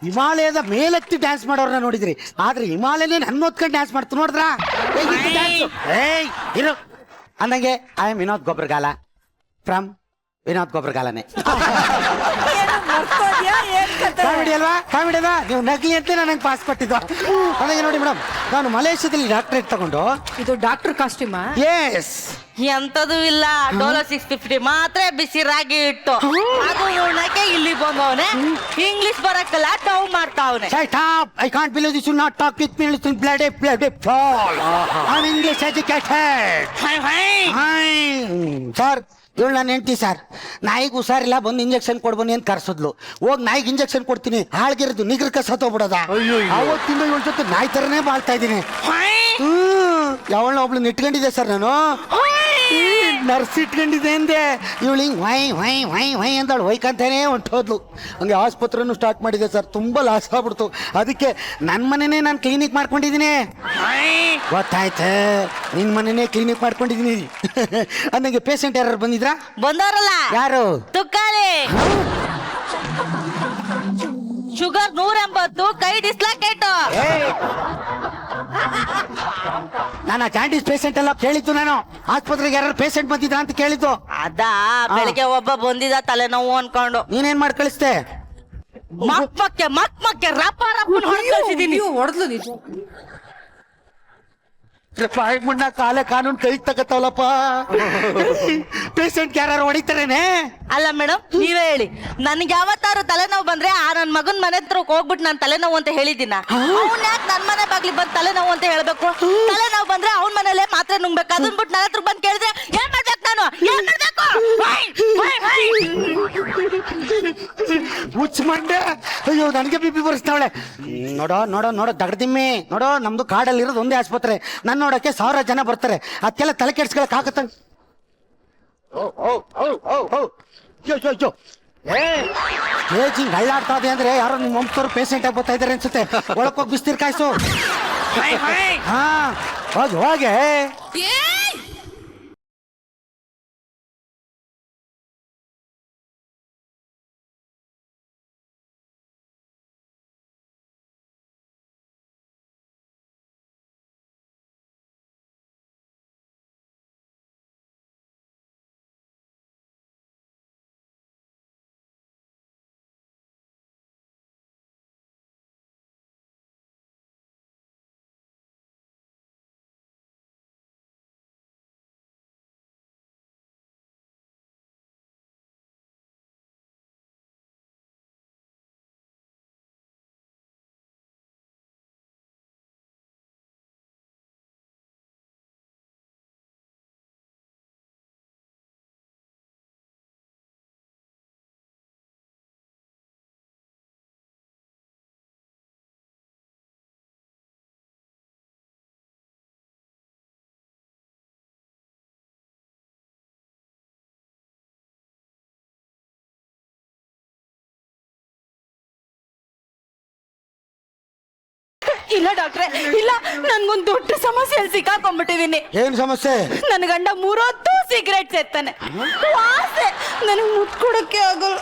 ಹಿಮಾಲಯದ ಮೇಲೆತ್ತಿ ಡ್ಯಾನ್ಸ್ ಮಾಡೋರ್ನ ನೋಡಿದ್ರಿ, ಆದ್ರೆ ಹಿಮಾಲಯನೇ ನನ್ನ ಹೊತ್ಕೊಂಡು ಡ್ಯಾನ್ಸ್ ಮಾಡ್ತು ನೋಡಿದ್ರ. ಏಯ್ ಇರು ಅಂದಂಗೆ I am Vinod Gobragala from Vinod ಗೊಬ್ರಗಾಲನೆ. ಕಾಮಿಡಿ ಅಲ್ವಾ? ಕಾಮಿಡಿ ಅಲ್ವಾ? ನೀವು ನಗ್ಲಿ ಅಂತ ನನಗೆ ಪಾಸ್ ಕೊಟ್ಟಿದ್ದು. ನನಗೆ ನೋಡಿ ಮೇಡಮ್, ನಾನು ಮಲೇಷ್ಯಾದಲ್ಲಿ ಡಾಕ್ಟರೇಟ್ ತಗೊಂಡು. ಇದು ಡಾಕ್ಟರ್ ಕಾಸ್ಟ್ಯೂಮ? ಎಸ್. ಎಂತದೂ ಇಲ್ಲ, ಡೋಲೋ 650 ಮಾತ್ರ ಬಿಸಿ ರಾಗಿ ಇಟ್ಟು ಅದು ಉಣ್ಣಕ್ಕೆ ಇಲ್ಲಿ ಬಂದವನೆ. English ಬರಕ್ಕಲ್ಲ ಟವ್ ಮಾಡ್ತಾವನೆ. Shut up! I can't believe this will not talk with me. Listen, bloody fall. I'm English educated. Sir, ಇವಳು ನಾನು ಹೆಂಡ್ತಿ ಸರ್. ನಾಯಿಗೆ ಹುಷಾರಿಲ್ಲ, ಬಂದು ಇಂಜೆಕ್ಷನ್ ಕೊಡ್ಬನ್ನಿ ಅಂತ ಕರ್ಸಿದ್ಲು. ಹೋಗಿ ನಾಯಿಗೆ ಇಂಜೆಕ್ಷನ್ ಕೊಡ್ತೀನಿ, ಹಾಳ್ಗಿರೋದು ನಿಗ್ರಕ ಸತ್ತೋಗ್ಬಿಡೋದ. ಅವತ್ತಿಂದ ಇವಳ ಜೊತೆ ನಾಯಿ ತರನೇ ಬಾಳ್ತಾ ಇದ್ದೀನಿ. ಯಾವಳ ಒಬ್ಳು ಇಟ್ಕೊಂಡಿದ್ದೆ ಸರ್ ನಾನು, ನರ್ಸ್ ಇಟ್ಕೊಂಡಿದ್ದೆ ಅಂದೆ. ಇವಳು ಹಿಂಗೆ ವೈ ಅಂದಳು, ಹೊಯ್ಕಂತಾನೆ ಹೊಂಟೋದ್ಲು. ಹಂಗೆ ಆಸ್ಪತ್ರೆನೂ ಸ್ಟಾರ್ಟ್ ಮಾಡಿದೆ ಸರ್. ತುಂಬ ಲಾಸ್ ಆಗ್ಬಿಡ್ತು. ಅದಕ್ಕೆ ನನ್ನ ಮನೆನೇ ನಾನು ಕ್ಲಿನಿಕ್ ಮಾಡ್ಕೊಂಡಿದ್ದೀನಿ. ಗೊತ್ತಾಯ್ತು, ನಿನ್ನ ಮನೆನೇ ಕ್ಲಿನಿಕ್ ಮಾಡ್ಕೊಂಡಿದ್ದೀನಿ. ಅಂದಂಗೆ ಪೇಷಂಟ್ ಯಾರು ಬಂದಿದ್ರಾ? ಬಂದವರಲ್ಲ ಯಾರು? ತುಕ್ಕಾಲಿ ಶುಗರ್ 180, ಕೈ ಡಿಸ್ಲಾಕೇಟ್. ನಾನು ಜಾಂಡೀಸ್ ಪೇಷಂಟ್ ಎಲ್ಲ ಕೇಳಿದ್ದು. ನಾನು ಆಸ್ಪತ್ರೆಗೆ ಯಾರು ಪೇಷಂಟ್ ಬಂದಿದ್ರ ಅಂತ ಕೇಳಿದ್ದು. ಅದಾ ಬೆಳಿಗ್ಗೆ ಒಬ್ಬ ಬಂದಿದ್ದ ತಲೆನೋವು ಅನ್ಕೊಂಡು. ನೀನೇನ್ ಮಾಡಿ ಕಳಿಸ್ದೆ? ಮಕ್ ರಪ್ಪ ಕಳ್ಸಿದೀನಿ. ಹೊಡೆದ್ಲು ನಿಜ. ಮುನ್ನ ಕಾಲೇ ಕಾನೂನು ಕೈ ತಗತ್ತವಲ್ಲಪ್ಪ. ಪೇಷಂಟ್ ಯಾರು ಹೊಡಿತಾರೇನೆ? ಅಲ್ಲ ಮೇಡಮ್, ನೀವೇ ಹೇಳಿ. ನನ್ಗೆ ಯಾವತ್ತಾರು ತಲೆನೋವು ಬಂದ್ರೆ ಆ ನನ್ ಮಗನ್ ಮನೆ ಹತ್ರ ಹೋಗ್ಬಿಟ್ಟು ನಾನ್ ತಲೆನೋವು ಅಂತ ಹೇಳಿದ್ದೀನ. ಅವ್ನ್ ಯಾಕೆ ನನ್ ಮನೆ ಬಾಗ್ಲಿ ಬಂದ್ ತಲೆನೋವು ಅಂತ ಹೇಳ್ಬೇಕು? ತಲೆನೋವು ಬಂದ್ರೆ ಅವ್ನ ಮನೇಲೆ ಮಾತ್ರ ನುಂಗ್ಬೇಕು. ಅದನ್ ಬಿಟ್ಟು ನನ್ನ ಹತ್ರ ಬಂದ್ ಕೇಳಿದ್ರೆ ಏನ್ ಮಾಡ್ಬೇಕು ನಾನು? ಏನ್ ಮಾಡ್ಬೇಕು? ಹುಚ್ಚ ಮಂಡೆ. ಅಯ್ಯೋ ನನಗೆ ಬಿಪಿ ಬರಿಸ್ತಾವಳೆ. ನೋಡೋ ನೋಡೋ ನೋಡೋ ದಗಡ್ದಿಮ್ಮಿ, ನೋಡೋ ನಮ್ದು ಕಾಡಲ್ಲಿ ಇರೋದು ಒಂದೇ ಆಸ್ಪತ್ರೆ. ನನ್ನ ನೋಡಕ್ಕೆ 1000 ಜನ ಬರ್ತಾರೆ. ಅದಕ್ಕೆಲ್ಲ ತಲೆ ಕೆಡ್ಸ್ಕೊಳಕ್ ಆಗತ್ತ? ಸ್ಟೇಜಿಂಗ್ ಹಳ್ಳಾಡ್ತಾ ಇದೆ ಅಂದ್ರೆ ಯಾರೋ ನಿಮ್ಮ ವಂಶದವ್ರು ಪೇಷಂಟ್ ಆಗಿ ಬರ್ತಾ ಇದಾರೆ ಅನ್ಸುತ್ತೆ. ಒಳಕೋಗಿ ಬಿಸ್ತೀರ್ ಕಾಯಿಸು. ಹಾ ಹೋಗಿ ಹೋಗೆ. ಇಲ್ಲ ಡಾಕ್ಟ್ರೆ, ಇಲ್ಲ, ನನ್ಗೊಂದು ದೊಡ್ಡ ಸಮಸ್ಯೆಯಲ್ಲಿ ಸಿಕ್ಕಾಕೊಂಡ್ಬಿಟ್ಟಿದೀನಿ. ಏನ್ ಸಮಸ್ಯೆ? ನನ್ನ ಗಂಡ 3 ಹೊತ್ತು ಸಿಗರೇಟ್ ಸೇರ್ತಾನೆ. ವಾಸೆ ನನಗೆ ಮುಟ್ಕೊಡಕ್ಕೆ ಆಗಲ್ಲ.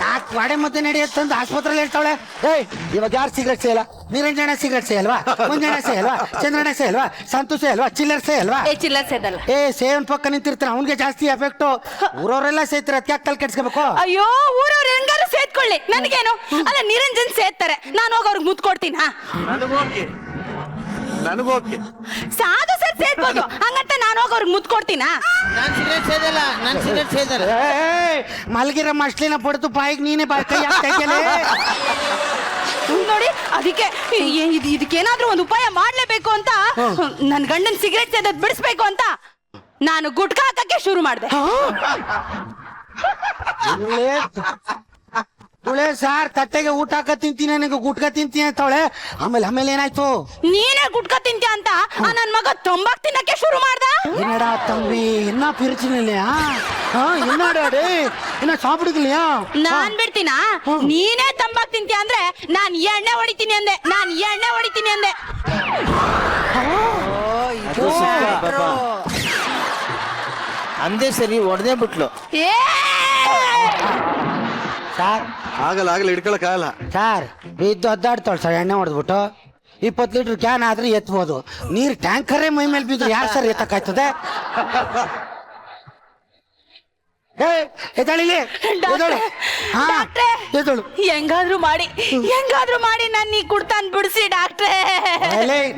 4 ವಾಡೆ ಮಧ್ಯೆ ನಡೆಯುತ್ತಂದು ಆಸ್ಪತ್ರೆಯಲ್ಲಿ ಹೇಳ್ತಾವಳೆ. ಏಯ್ ಇವಾಗ ಯಾರು ಸಿಗರೇಟ್ ಸೇಯಲ್ಲ? ನಿರಂಜನ ಸಿಗರೇಟ್ ಸೇಯಲ್ವಾ? ಮುಂಜಾನೆ ಸೇಯಲ್ವಾ? ಚಂದ್ರಣ್ಣ ಸೇಯಲ್ವಾ? ಸಂತೋಷ ಅಲ್ವಾ? ಚಿಲ್ಲರ್ ಸೇಯಲ್ವಾ? ಚಿಲ್ಲರ್ ಸೇದಲ್ಲ. ಸೇವನ್ ಪಕ್ಕ ನಿಂತಿರ್ತಾನೆ, ಅವ್ನಿಗೆ ಜಾಸ್ತಿ ಎಫೆಕ್ಟ್. ಊರವರೆಲ್ಲ ಸೇರ್ತಾರೆ, ಅದಕ್ಕೆ ತಲೆ ಕೆಡ್ಸ್ಕೋಬೇಕು. ಅಯ್ಯೋ, ಊರವ್ರು ಹೆಂಗಾರು ಸೇದ್ಕೊಳ್ಳಿ, ನನಗೇನು? ಅಲ್ಲ, ನಿರಂಜನ್ ಸೇರ್ತಾರೆ, ನಾನು ಹೋಗಿ ಅವ್ರಿಗೆ ಮುತ್ ಕೊಡ್ತೀನಿ. ನನಗೋಕೆ ಸಾಧು ಸರ್ ಸೇರ್ಬೋದು, ಹಂಗಂತ ನಾನು ಹೋಗಿ ಅವ್ರಿಗೆ ಮುತ್ ಕೊಡ್ತೀನಾ? ಮಲಗಿರೋ ಮಸ್ಲಿನ ಪಡ್ತು ಬಾಯಿಗೆ ನೀನೇ ಕೈ ಹಾಕ್ತಾ ಇದೆಯಲ್ಲ. ನೋಡಿ, ಅದಕ್ಕೆ ಇದಕ್ಕೇನಾದ್ರೂ ಒಂದು ಉಪಾಯ ಮಾಡ್ಲೇಬೇಕು ಅಂತ, ನನ್ ಗಂಡನ್ ಸಿಗರೇಟ್ ಸೇದೋದ್ ಬಿಡಿಸ್ಬೇಕು ಅಂತ ನಾನು ಗುಟ್ಕಾ ಹಾಕಕ್ಕೆ ಶುರು ಮಾಡಿದೆ. ತುಳೆ ಸಾರ್ ತಟ್ಟೆಗೆ ಊಟ ಹಾಕ ತಿಂತೀನಿ, ನನಗೆ ಗುಟ್ಕ ತಿಂತೀನಿ ಅಂತವಳೆ. ಆಮೇಲೆ ಏನಾಯ್ತು? ನೀನೇ ಗುಟ್ಕಾ ತಿಂತ್ಯಾ ಅಂತ ನನ್ ಮಗ ತಂಬಾಕ್ ತಿನ್ನಕ್ಕೆ ಶುರು ಮಾಡ್ದ. என்னடா தம்பி, என்ன பிரச்சனை இல்லையா? என்னடாடே, என்ன சாப்பிடுக்கலையா? ನಾನ್ ಬಿಡ್ತೀನಾ? ನೀನೇ ತಂಬಾಕ್ ತಿಂತ್ಯಾ ಅಂದ್ರೆ ನಾನ್ ಎಣ್ಣೆ ಹೊಡಿತೀನಿ ಅಂದೆ. ಅಂದೇ ಸರಿ ಹೊಡೆದೇ ಬಿಟ್ಲು. ಏ ಸಾರ್ ಆಗಲ್ಲ ಹಿಡ್ಕೊಳಕ್ಕಾಗಲ್ಲ. ಸಾರ್ ಬಿದ್ದು ಒದ್ದಾಡ್ತಾಳೆ ಸರ್, ಎಣ್ಣೆ ಹೊಡೆದ್ಬಿಟ್ಟು. 20 ಲೀಟರ್ ಕ್ಯಾನ್ ಆದ್ರೆ ಎತ್ಬೋದು, ನೀರ್ ಟ್ಯಾಂಕರೇ ಮೈ ಮೇಲೆ ಬಿದ್ರು ಯಾರು ಸರ್ ಎತ್ತಕ್ಕಾಯ್ತದೆ? ಹೆಂಗಾದ್ರೂ ಮಾಡಿ ನನ್ನ ಈ ಕುಡ್ತಾನ್ ಬಿಡಿಸಿ ಡಾಕ್ಟ್ರೇ.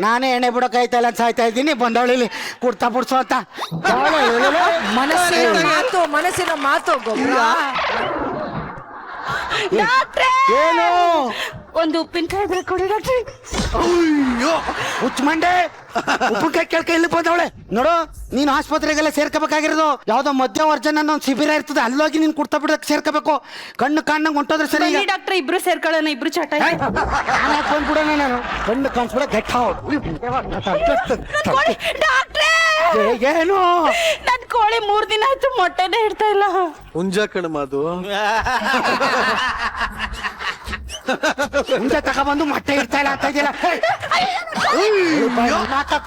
ನಾನೇ ಎಣ್ಣೆ ಬಿಡೋಕಾಯ್ತಲ್ಲ ಅಂತ ಸಾಯ್ತಾ ಇದ್ದೀನಿ, ಬಂದವಳಿಲಿ ಕುಡ್ತಾ ಬಿಡ್ಸು ಅಂತ. ಮನಸ್ಸಿನ ಮಾತು ಗೊಬ್ಬರ. ಡಾಕ್ಟ್ರೇ, ಏನು? ಒಂದು ಉಪ್ಪಿನಕಾಯಿ ಬೇಕು ಡಾಕ್ಟ್ರೆ. ಅಯ್ಯೋ ಹುಚ್ಚ ಮಂಡೆ, ಉಪ್ಪಿನಕಾಯಿ ಕೇಳ್ಕ ಇಲ್ಲಿ ಬಂದವಳೆ. ನೋಡು, ನೀನು ಆಸ್ಪತ್ರೆಗೆಲ್ಲ ಸೇರ್ಕೋಬೇಕಾಗಿರೋದು. ಯಾವ್ದೋ ಮಧ್ಯವರ್ಜನ ಒಂದು ಶಿಬಿರ ಇರ್ತದೆ, ಅಲ್ಲೋಗಿ ನೀನ್ ಕುಡ್ತಾ ಬಿಡಕ್ ಸೇರ್ಕೋಬೇಕು. ಕಣ್ಣು ಕಾಣಂಗ್ ಹೊಂಟೋದ್ರೆ ಸರಿ. ಡಾಕ್ಟ್ರೆ, ಇಬ್ರು ಸೇರ್ಕೊಳ್ಳೋಣ, ಇಬ್ರು ಚಟ ಬಂದ್ಬಿಡೋಣ. ನಾನು ಕಣ್ಣು ಕಾಣಿಸ್ಬಿಡ ಗಟ್ಟ. ಡಾಕ್ಟ್ರೆ, ಏನು? ನನ್ ಕೋಳಿ 3 ದಿನ ಆಯ್ತು ಮೊಟ್ಟೆನೇ ಇಡ್ತಾ ಇಲ್ಲ. ಹುಂಜ ಕಣಮದು. ಹುಂಜ ತಗೊಬಂದು ಮೊಟ್ಟೆ ಇಡ್ತಾ ಇಲ್ಲ ಅಂತ ಇದೆಯಲ್ಲ.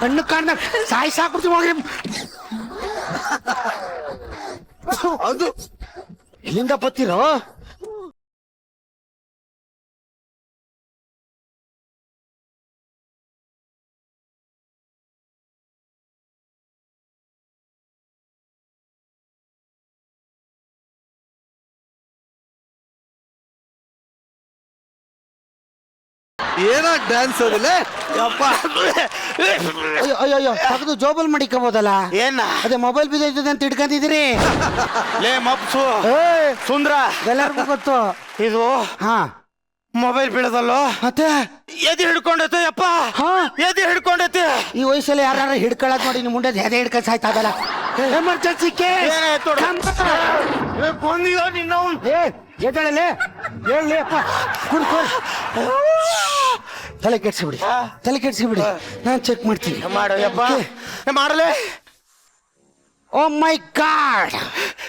ಕಣ್ಣು ಕಾಣ್ದ ಸಾಕ್ಬಿಡ್ತೀವಿ ಹೋಗ್ರಿ. ಅದು ಇಲ್ಲಿಂದ ಬತ್ತೀರೋ? ಏನ ಡ್ಯಾನ್ಸ್ ಅದಿಲ್ಲ? ಅಯ್ಯೋ ತಗದು ಜೋಬಲ್ ಮಡಿಕೋಬೋದಲ್ಲ. ಏನ ಅದೇ ಮೊಬೈಲ್ ಬಿದ್ದೈತದೆ ಅಂತ ಇಟ್ಕೊಂಡಿದ್ದೀರಿ. ಲೇ ಮಪ್ಸು ಸುಂದ್ರ, ಎಲ್ಲರಿಗೂ ಗೊತ್ತು ಇದು ಹಾ ಮೊಬೈಲ್ ಬೀಳದಲ್ಲೋ ಮತ್ತೆ ಎದಿ ಹಿಡ್ಕೊಂಡೈತೆ ಯಪ್ಪ ಎದಿ ಹಿಡ್ಕೊಂಡೈತೆ ಈ ವಯಸ್ಸಲ್ಲಿ ಯಾರು ಹಿಡ್ಕೊಳ್ಳೋದು ನೋಡಿ ನಿಮ್ಮ ಮುಂದೆ ಎದೆ ಹಿಡ್ಕೊಂಡು ಸಾಯ್ತಾಗಲ್ಲ. Emergency case. ಬಂದಿಯೋ ನಿನ್ನ ಎದ್ದೇಳಲೆ ಹೇಳಿ ಅಪ್ಪ ಕುಡ್ಕೊ. ತಲೆ ಕೆಡ್ಸಿಬಿಡಿ ನಾನು ಚೆಕ್ ಮಾಡ್ತೀನಿ. ಮಾಡು ಯಪ್ಪ ಮಾಡಲೇ. ಓ ಮೈ ಗಾಡ್,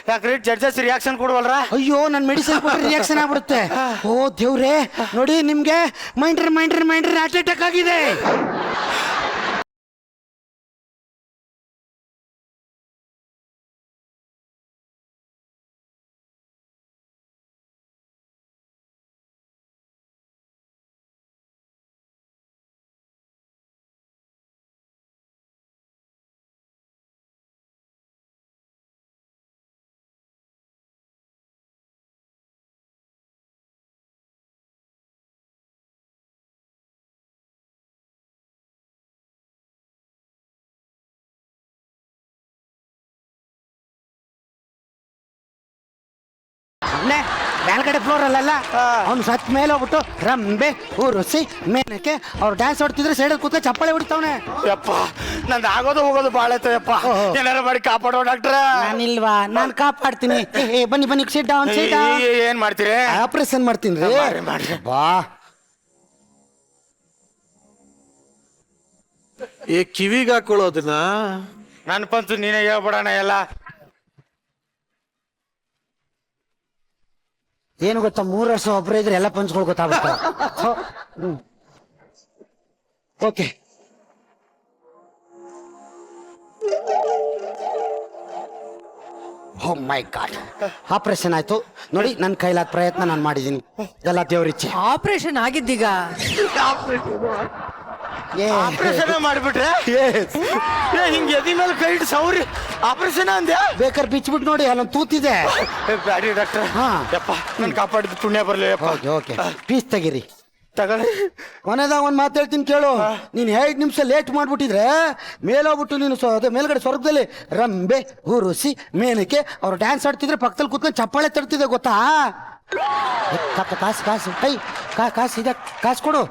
ಯಾಕ್ರಿ ಜಡ್ಜಸ್ ರಿಯಾಕ್ಷನ್ ಕೊಡುವಲ್ರ? ಅಯ್ಯೋ ನನ್ನ ಮೆಡಿಸಿನ್ ಕೊಟ್ಟರೆ ರಿಯಾಕ್ಷನ್ ಆಗ್ಬಿಡುತ್ತೆ. ಓ ದೇವ್ರೆ, ನೋಡಿ ನಿಮ್ಗೆ ಮೈಂಡ್ರಿ ಹಾರ್ಟ್ ಅಟ್ಯಾಕ್ ಆಗಿದೆ. ಮೇಲ್ಗಡೆ ಫ್ಲೋರ್ ಅಲ್ಲ ಅವ್ನು ಸತ್ ಮೇಲೆ ಹೋಗ್ಬಿಟ್ಟು ರಂಬೆ ಊರ್ವಶಿ ಮೇನಕ್ಕೆ ಅವ್ರು ಡ್ಯಾನ್ಸ್ ಹೊಡ್ತಿದ್ರೆ ಸೈಡಲ್ಲಿ ಕೂತ್ಕೊಂಡು ಚಪ್ಪಾಳೆ ಹೊಡಿತಾವನೆ. ಯಪ್ಪ ನಂದು ಆಗೋದು ಹೋಗೋದು ಬಾಳ ಐತಪ್ಪ, ಏನಾರ ಮಾಡಿ ಕಾಪಾಡೋ ಡಾಕ್ಟ್ರ. ನಾನಿಲ್ವಾ, ನಾನು ಕಾಪಾಡ್ತೀನಿ. ಬನ್ನಿ ಸಿಟ್ ಡೌನ್. ಏನ್ ಮಾಡ್ತೀರಿ? ಆಪರೇಷನ್ ಮಾಡ್ತೀನಿ ರೀ. ಮಾಡ್ರಿ. ಬಾ ಈ ಕಿವಿಗೆ ಹಾಕೊಳ್ಳೋದನ್ನ ನನ್ ಪಂಚು ನೀನೇ ಹೇಳ್ಬಿಡೋಣ ಎಲ್ಲ. ಏನು ಗೊತ್ತಾ, 3 ವರ್ಷ ಒಬ್ಬರೇ ಇದ್ರೆ ಎಲ್ಲ ಪಂಚ್ಗಳು ಗೊತ್ತಾಗುತ್ತೆ. ಓಕೆ, ಓ ಮೈ ಗಾಡ್, ಆಪರೇಷನ್ ಆಯ್ತು ನೋಡಿ. ನನ್ನ ಕೈಲಾದ ಪ್ರಯತ್ನ ನಾನು ಮಾಡಿದ್ದೀನಿ, ಎಲ್ಲ ದೇವ್ರಿಚ್ಛೆ. ಆಪರೇಷನ್ ಆಗಿದ್ದೀಗ ಆಪರೇಷನ್ ಮಾಡ್ಬಿಟ್ರೆ ಹಿಂಗೆ ಎದಿ ಮೇಲೆ ಕೈ ಇಟ್ಟು ಸೌರಿ ಆಪರೇಷನ್ ಅಂದ್ಯಾ? ಬೇಕಾದ್ರೆ ಬಿಚ್ಬಿಟ್ಟು ನೋಡಿ, ಅಲ್ಲೊಂದು ತೂತಿದೆ. ಬ್ಯಾಡಿ ಡಾಕ್ಟರ್. ಯಪ್ಪ ನನ್ ಕಾಪಾಡಿದ ಪುಣ್ಯ ಬರ್ಲಿ. ಓಕೆ ಪೀಸ್ ತೆಗೀರಿ, ತಗೊಳ್ಳಿ. ಕೊನೆದಾಗ ಒಂದು ಮಾತು ಹೇಳ್ತೀನಿ ಕೇಳು. ನೀನು 2 ನಿಮಿಷ ಲೇಟ್ ಮಾಡ್ಬಿಟ್ಟಿದ್ರೆ ಮೇಲೋಗ್ಬಿಟ್ಟು ನೀನು ಅದೇ ಮೇಲ್ಗಡೆ ಸ್ವರ್ಗದಲ್ಲಿ ರಂಬೆ ಊರ್ವಶಿ ಮೇನಕ್ಕೆ ಅವ್ರು ಡ್ಯಾನ್ಸ್ ಆಡ್ತಿದ್ರೆ ಪಕ್ಕದಲ್ಲಿ ಕೂತ್ಕೊಂಡು ಚಪ್ಪಾಳೆ ತಡ್ತಿದೆ ಗೊತ್ತಾ? ಕಾಸು ಕಾಸು ಇದೆ, ಕಾಸು ಕೊಡು.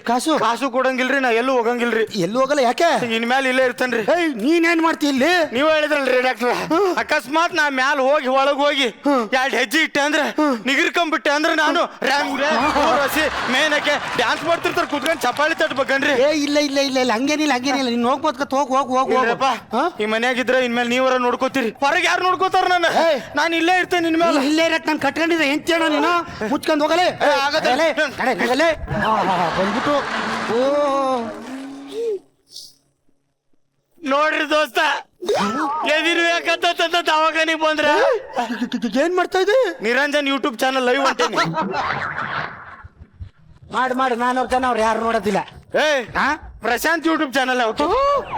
ಕಾಸು ಕೊಡಂಗಿಲ್ರಿ, ನಾ ಎಲ್ಲೂ ಹೋಗಂಗಿಲ್ರಿ. ಎಲ್ಲೂ ಹೋಗಲ್ಲ. ಯಾಕೆ? ಇನ್ಮೇಲೆ ಇಲ್ಲೇ ಇರ್ತೇನ್ರಿ. ನೀನೇನ್ ಮಾಡ್ತಿ ಇಲ್ಲಿ? ನೀವ್ ಹೇಳಿದ್ರಲ್ರಿ ಡಾಕ್ಟರ್, ಅಕಸ್ಮಾತ್ ನಾ ಮ್ಯಾಲ ಹೋಗಿ ಒಳಗ್ ಹೋಗಿ 2 ಹೆಜ್ಜೆ ಇಟ್ಟೆ ಅಂದ್ರೆ ನಿಗಿರ್ಕೊಂಡ್ಬಿಟ್ಟೆ ಅಂದ್ರೆ ನಾನು ಊರ್ವಶಿ ಮೇನಕ್ಕೆ ಡ್ಯಾನ್ಸ್ ಮಾಡ್ತಿರ್ತಾರ ಕುತ್ಕೊಂಡ್ ಚಪ್ಪಾಳಿ ತಟ್ಬೇಕನ್ರಿ? ಇಲ್ಲ ಹಂಗೇನಿಲ್ಲ ನೀನ್ ಹೋಗ್ಬೋದ್ ಹೋಗ್ರಪ್ಪ. ಈ ಮನ್ಯಾಗಿದ್ರೆ ಇನ್ಮೇಲೆ ನೀವರ ನೋಡ್ಕೋತೀರಿ, ಹೊರಗೆ ಯಾರು ನೋಡ್ಕೋತಾರ? ನಾನು ಇಲ್ಲೇ ಇರ್ತೇನೆ ಇನ್ಮೇಲೆ. ಇಲ್ಲೇ ಇರಕ್ ನಾನು ಕಟ್ಕೊಂಡಿದ್ದೆ ಎಂತೇಣ ನೀನು? ಮುಚ್ಕೊಂಡ್ ಹೋಗಲೇ ಬಂದ್ಬಿಟ್ಟು. ಓ ನೋಡ್ರಿ ದೋಸ್ತ, ಎದಿರು ಯಾಕಂತ ದವಾಖಾನಿಗೆ ಬಂದ್ರ ಏನ್ ಮಾಡ್ತಾ ಇದ್ದೆ? ನಿರಂಜನ್ ಯೂಟ್ಯೂಬ್ ಚಾನಲ್ ಲೈವ್ ಹೊಂಟೇನಿ. ಮಾಡಿ ನಾನು ಜನ ಅವ್ರು ಯಾರು ನೋಡೋದಿಲ್ಲ. ಪ್ರಶಾಂತ್ ಯೂಟ್ಯೂಬ್ ಚಾನಲ್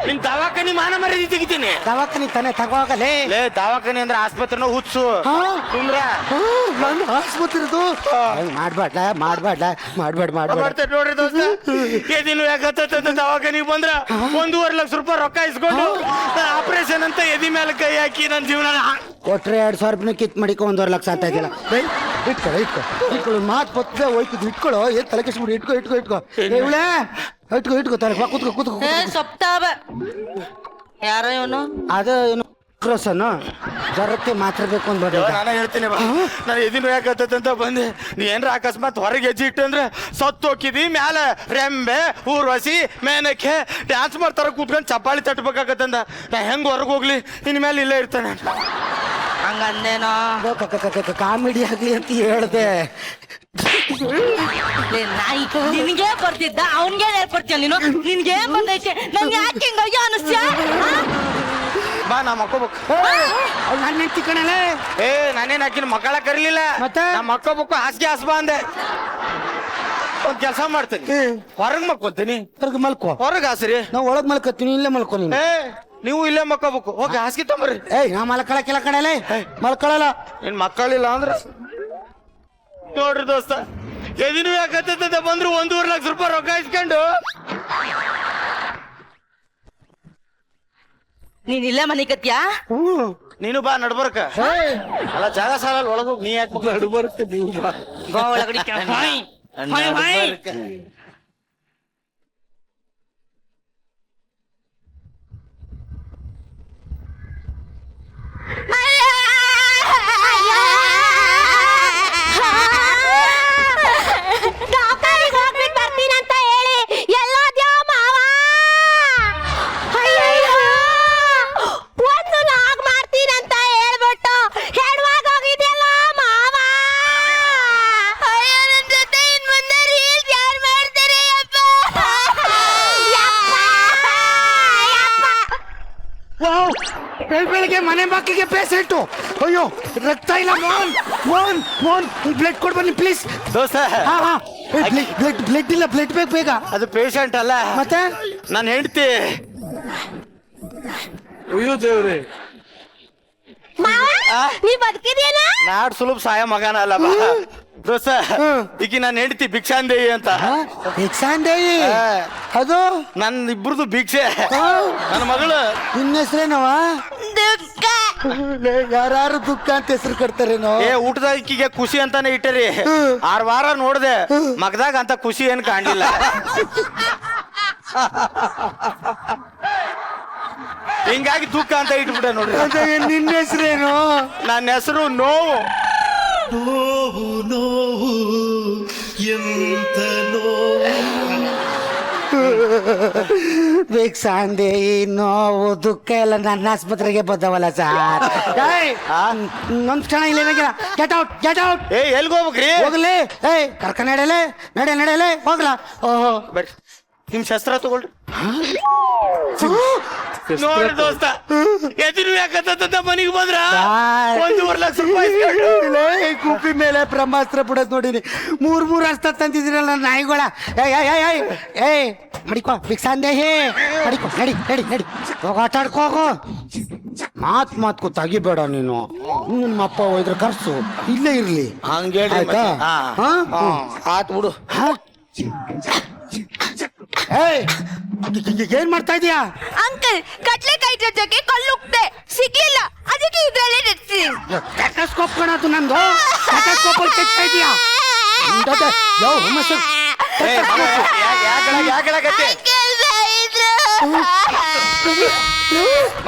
ನಿಮ್ ದವಾಖಾನಿ ಮಾನ ಮರ್ಯಾದೆ ತೆಗಿತೀನಿ. ದವಾಖಾನಿ ತಾನೆ ತಗೋಗಲೇ. ದವಾಖಾನಿ ಅಂದ್ರೆ ಆಸ್ಪತ್ರೆನ ಹುಚ್ಚು ಸುಮ್ರ. ನಾನು ಆಸ್ಪತ್ರೆದು ಮಾಡ್ಬೇಡ ನೋಡ್ರಿ ದೋಸ್ತ, ಎದಿನು ಯಾಕಂತ ದವಾಖಾನಿಗೆ ಬಂದ್ರ 1.5 ಲಕ್ಷ ರೂಪಾಯಿ ರೊಕ್ಕ ಇಸ್ಕೊಂಡು ಆಪರೇಷನ್ ಅಂತ ಎದಿ ಮೇಲೆ ಕೈ ಹಾಕಿ ನನ್ನ ಜೀವನ ಕೊಟ್ರೆ 2,000 ರೂಪಾಯಿ ಕಿತ್ ಮಾಡಿಕೊ 1.5 ಲಕ್ಷ ಅಂತ ಇದೆಯಲ್ಲ. ಇಟ್ಕೊಳ್ಳೋ ಮಾತು ಪತ್ತೆ ಹೋಯ್ತು. ಇಟ್ಕೊಳ್ಳೋ, ಏನ್ ತಲೆ ಕೆಡಿಸ್ಬಿಡಿ. ಇಟ್ಕೋ ಇಟ್ಕೋ ತಲೆ ಕೂತ್ಕೋ. ಸೊಪ್ತಾವ ಯಾರೋ ಇವನು? ಅದು ಏನು ಕ್ರೋಸನ್ನು ಜ್ವರಕ್ಕೆ ಮಾತ್ರ ಬೇಕು ಅಂತ ಬಂದ. ನಾನು ಹೇಳ್ತೀನಿ, ನಾನು ಎದಿನು ಯಾಕಂತ ಬಂದೆ. ನೀ ಏನ್ರ ಅಕಸ್ಮಾತ್ ಹೊರಗೆ ಹೆಜ್ಜೆ ಇಟ್ಟು ಅಂದ್ರೆ ಸತ್ತು ಹೋಗಿದಿ. ಮ್ಯಾಲ ರೆಂಬೆ ಊರ್ವಶಿ ಮೇನಕ್ಕೆ ಡ್ಯಾನ್ಸ್ ಮಾಡ್ತಾರ ಕೂತ್ಕೊಂಡು ಚಪ್ಪಾಳಿ ತಟ್ಬೇಕಾಗತ್ತಂದ. ನಾ ಹೆಂಗ್ ಹೊರಗೆ ಹೋಗ್ಲಿ? ಇನ್ಮೇಲೆ ಇಲ್ಲೇ ಇರ್ತಾನೆ. ಹಂಗಂದೇನೋ ಕಾಮಿಡಿ ಆಗ್ಲಿ ಅಂತ ಹೇಳ್ದೆ. ನಿನ್ಗೆ ಬರ್ತಿದ್ದ ಅವನ್ಗೆ ಏರ್ಪಡ್ತೀಯ ನೀನು? ನಿನ್ಗೆ ಬಂದೈತೆ, ನನ್ಗೆ ಯಾಕೆ ಹಿಂಗಯ್ಯೋ ಅನಿಸ್ತ್ಯಾ? ಬಾ ನಾ ಮಕ್ಕೋಬೇಕು. ನನ್ನ ಹೆಂಡತಿ ಕಣಲೆ. ನಾನೇನ್ ಹಾಕಿನ ಮಕ್ಕಳ ಕರೀಲಿಲ್ಲ. ಮತ್ತೆ ನಾ ಮಕ್ಕೋಬೇಕು. ಹಾಸಿಗೆ ಹಾಸ್ಬಾ ಅಂದೆ. ಒಂದ್ ಕೆಲಸ ಮಾಡ್ತೀನಿ, ಹೊರಗ್ ಮಕ್ಕೋತೀನಿ. ಹೊರಗೆ ಮಲ್ಕೋ. ಹೊರಗೆ ಹಾಸ್ರಿ. ನಾವು ಒಳಗ್ ಮಲ್ಕೋತೀನಿ, ಇಲ್ಲೇ ಮಲ್ಕೋ ನೀನು. ನೀವು ಇಲ್ಲೇ ಮಕ್ಕೋಬೇಕು. ಹೋಗಿ ಹಾಸಿಗೆ ತೊಂಬರ್ರಿ. ನಾ ಮಲ್ಕೊಳಕ್ಕಿಲ್ಲ ಕಣಲೆ, ಮಲ್ಕೊಳಲ್ಲ. ನಿನ್ ಮಕ್ಕಳಿಲ್ಲ ಅಂದ್ರೆ ನೋಡ್ರಿ ದೋಸ್ತ, ಎದಿನು ಯಾಕಂತ ಬಂದ್ರು 1.5 ಲಕ್ಷ ರೂಪಾಯಿ ರೊಕ್ಕ ಇಸ್ಕೊಂಡು ನೀನ್ ಇಲ್ಲೇ ಮನೆ ಕತ್ಯಾ? ನೀನು ಬಾ ನಡ್ಬರ್ಕ. ಅಲ್ಲ ಜಾಗ ಸಾಲ ಒಳಗೋಗಿ ನೀ ಯಾಕೆ ನಡ್ಬರ್ಕ? ನೀವು ಬಾ. ಬಾ ಒಳಗಡೆ. ಡಾಕ್ಟರಿಗೆ ಹೋಗ್ಬಿಟ್ಟು ಬರ್ತೀನಂತ ಹೇಳಿ ಎಲ್ಲೋದ್ಯೋ ಮಾವ? ಅಯ್ಯಯ್ಯೋ, ಒಂದು ಲಾಗ್ ಮಾಡ್ತೀನಂತ ಹೇಳ್ಬಿಟ್ಟು ಹೆಣ್ವಾಗ ಹೋಗಿದ್ಯಲ್ಲ ಮಾವ. ಅಯ್ಯೋ, ನನ್ ಜೊತೆ ಇನ್ ಮುಂದೆ ರೀಲ್ಸ್ ಯಾರು ಮಾಡ್ತಾರೆ ಯಪ್ಪ? ಬೆಳಿಗ್ಗೆ ಮನೆ ಬಾಕಿಗೆ ಪೇಷಂಟು. ಅಯ್ಯೋ, ರಕ್ತ ಇಲ್ಲ. ಮೋಹನ್ ಮೋಹನ್ ಮೋಹನ್, ಬ್ಲಡ್ ಕೊಡ್ ಬನ್ನಿ ಪ್ಲೀಸ್. ದೋಸ್ತ ಬ್ಲಡ್ ಇಲ್ಲ, ಬ್ಲಡ್ ಬೇಕು ಬೇಗ. ಅದು ಪೇಷಂಟ್ ಅಲ್ಲ, ಮತ್ತೆ ನನ್ನ ಹೆಂಡತಿ. ಅಯ್ಯೋ ದೇವ್ರೆ, ಮಾವ, ನೀ ಬದುಕಿದ್ಯೇನ? ನಾಡ್ ಸುಲಭ ಸಾಯ ಮಗನ ಅಲ್ಲ ಬಾ ದೋಸ್ತ. ಈಗ ನನ್ನ ಹೆಂಡತಿ ಭಿಕ್ಷಾಂದೇಯಿ ಅಂತ. ಭಿಕ್ಷಾಂದೇಯಿ? ಅದು ನನ್ನ ಇಬ್ರದು ಭಿಕ್ಷೆ. ನನ್ನ ಮಗಳು. ನಿನ್ನ ಹೆಸರೇನವ? ದುಃಖ. ಯಾರು ದುಃಖ ಅಂತ ಹೆಸರು ಕಟ್ತಾರೇನೋ? ಊಟದ ಇಕ್ಕಿಗೆ ಖುಷಿ ಅಂತಾನೆ ಇಟ್ಟರಿ. 6 ವಾರ ನೋಡ್ದೆ, ಮಗದಾಗ ಅಂತ ಖುಷಿ ಏನ್ ಕಾಣ್ಲಿಲ್ಲ. ಹಿಂಗಾಗಿ ದುಃಖ ಅಂತ ಇಟ್ಬಿಟ್ಟೆ ನೋಡ್ರಿ. ನಿನ್ನ ಹೆಸರೇನು? ನನ್ನ ಹೆಸರು ನೋವು. ನೋವು ನೋವು ಎಂತ ನೋವು. ಭಿಕ್ಷಾಂದೇಯಿ, ನೋವು, ದುಃಖ ಎಲ್ಲ ನನ್ನ ಆಸ್ಪತ್ರೆಗೆ ಬಂದವಲ್ಲ ಸರ್. ನಮ್ ಚೆನ್ನಾಗಿಲ್ಲ ಏನಾಗಿಲ್ಲ. Get out, get out. ಎಲ್ಗ ಹೋಗ್ಬೇಕ್ರಿ? ಹೋಗ್ಲಿ. ಕರ್ಕ ನಡೆಯಲೇ, ನಡೆಯಲೇ, ಹೋಗ್ಲಾ? ಓಹೋ, ಬರ್ರಿ, ನಿಮ್ ಶಸ್ತ್ರ ತಗೊಳ್ರಿ. ನೋಡಿ ದೋಸ್ತ, ಎದುರು ಯಾಕಂತ ಮನೆಗೆ ಬಂದ್ರ 1.5 ಲಕ್ಷ ರೂಪಾಯಿ ಕುಪ್ಪಿ ಮೇಲೆ ಬ್ರಹ್ಮಾಸ್ತ್ರ ಬಿಡೋದ್ ನೋಡಿನಿ. 3 ಅಸ್ತ್ರ ತಂದಿದ್ರಲ್ಲ ನಾಯಿಗಳ. ಏಯ್ ಮಡಿಕೋ ಭಿಕ್ಷಾಂದೇಹಿ, ಮಡಿಕೋ. ನಡಿ ನಡಿ ನಡಿ, ಹೋಗ ಆಟ ಆಡ್ಕೋ, ಹೋಗು. ಮಾತ್ಕು ತೆಗಿಬೇಡ ನೀನು. ನಿಮ್ಮಪ್ಪ ಹೋಯ್ದ್ರೆ ಕರ್ಸು, ಇಲ್ಲೇ ಇರ್ಲಿ. ಹಂಗೆ ಆಯ್ತಾ? ಆತ್ ಬಿಡು. ಏನ್ ಮಾಡ್ತಾ ಇದೀಯಾ? ಅಂಕಲ್, ಕಟ್ಲೆಕಾಯಿ ಜೊತೆಗೆ ಕಲ್ಲುಕ್ತೆ ಸಿಗ್ಲಿಲ್ಲ, ಅದಕ್ಕೆ ಇದ್ರಲ್ಲಿ ನೆಡ್ಸಿ. ಸ್ಟೆಥೋಸ್ಕೋಪ್ ಕಣದು ನಂದು. ಸ್ಟೆಥೋಸ್ಕೋಪ್ ಅಲ್ಲಿ ತೆಗ್ತಾ ಇದೀಯಾ?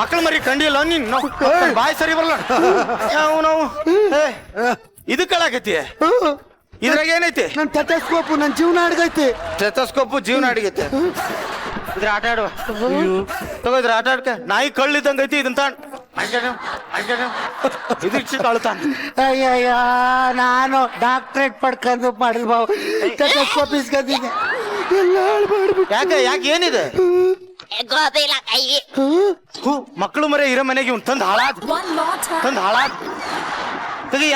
ಮಕ್ಕಳು ಮರಿ ಕಂಡಿಲ್ಲ ನೀನು. ಬಾಯ್ ಸರಿ ಬರಲ್ಲ ನಾವು. ಇದು ಕಳಾಕತಿ, ಇದ್ರಾಗ ಏನೈತಿ? ನನ್ ಸ್ಟೆಥೋಸ್ಕೋಪ್ ನನ್ ಜೀವನ ಅಡ್ಗೈತಿ. ಸ್ಟೆಥೋಸ್ಕೋಪ್ ಜೀವನ ಅಡಿಗೈತೆ. ಇದ್ರ ಆಟ ಆಡುವ ತಗೋದ್ರ ಆಟ ಆಡ್ಕ. ನಾಯಿ ಕಳ್ಳಿದ್ದಂಗ ಐತಿ. ಇದನ್ನ ಇದಿಷ್ಟು ಕಳ್ತಾನ. ಅಯ್ಯಯ್ಯ, ನಾನು ಡಾಕ್ಟ್ರೇಟ್ ಪಡ್ಕೊಂಡು ಮಾಡಿಲ್ಬಾವು. ಸ್ಟೆಥೋಸ್ಕೋಪ್ ಇಸ್ಕೊಂಡಿದ್ದೆ. ಯಾಕೆ ಏನಿದೆ? ಗೊತ್ತಿಲ್ಲ ಕೈ. ಮಕ್ಕಳು ಮರೆ ಇರೋ ಮನೆಗೆ ಇವ್ನು ತಂದ್ ಹಾಳಾದ್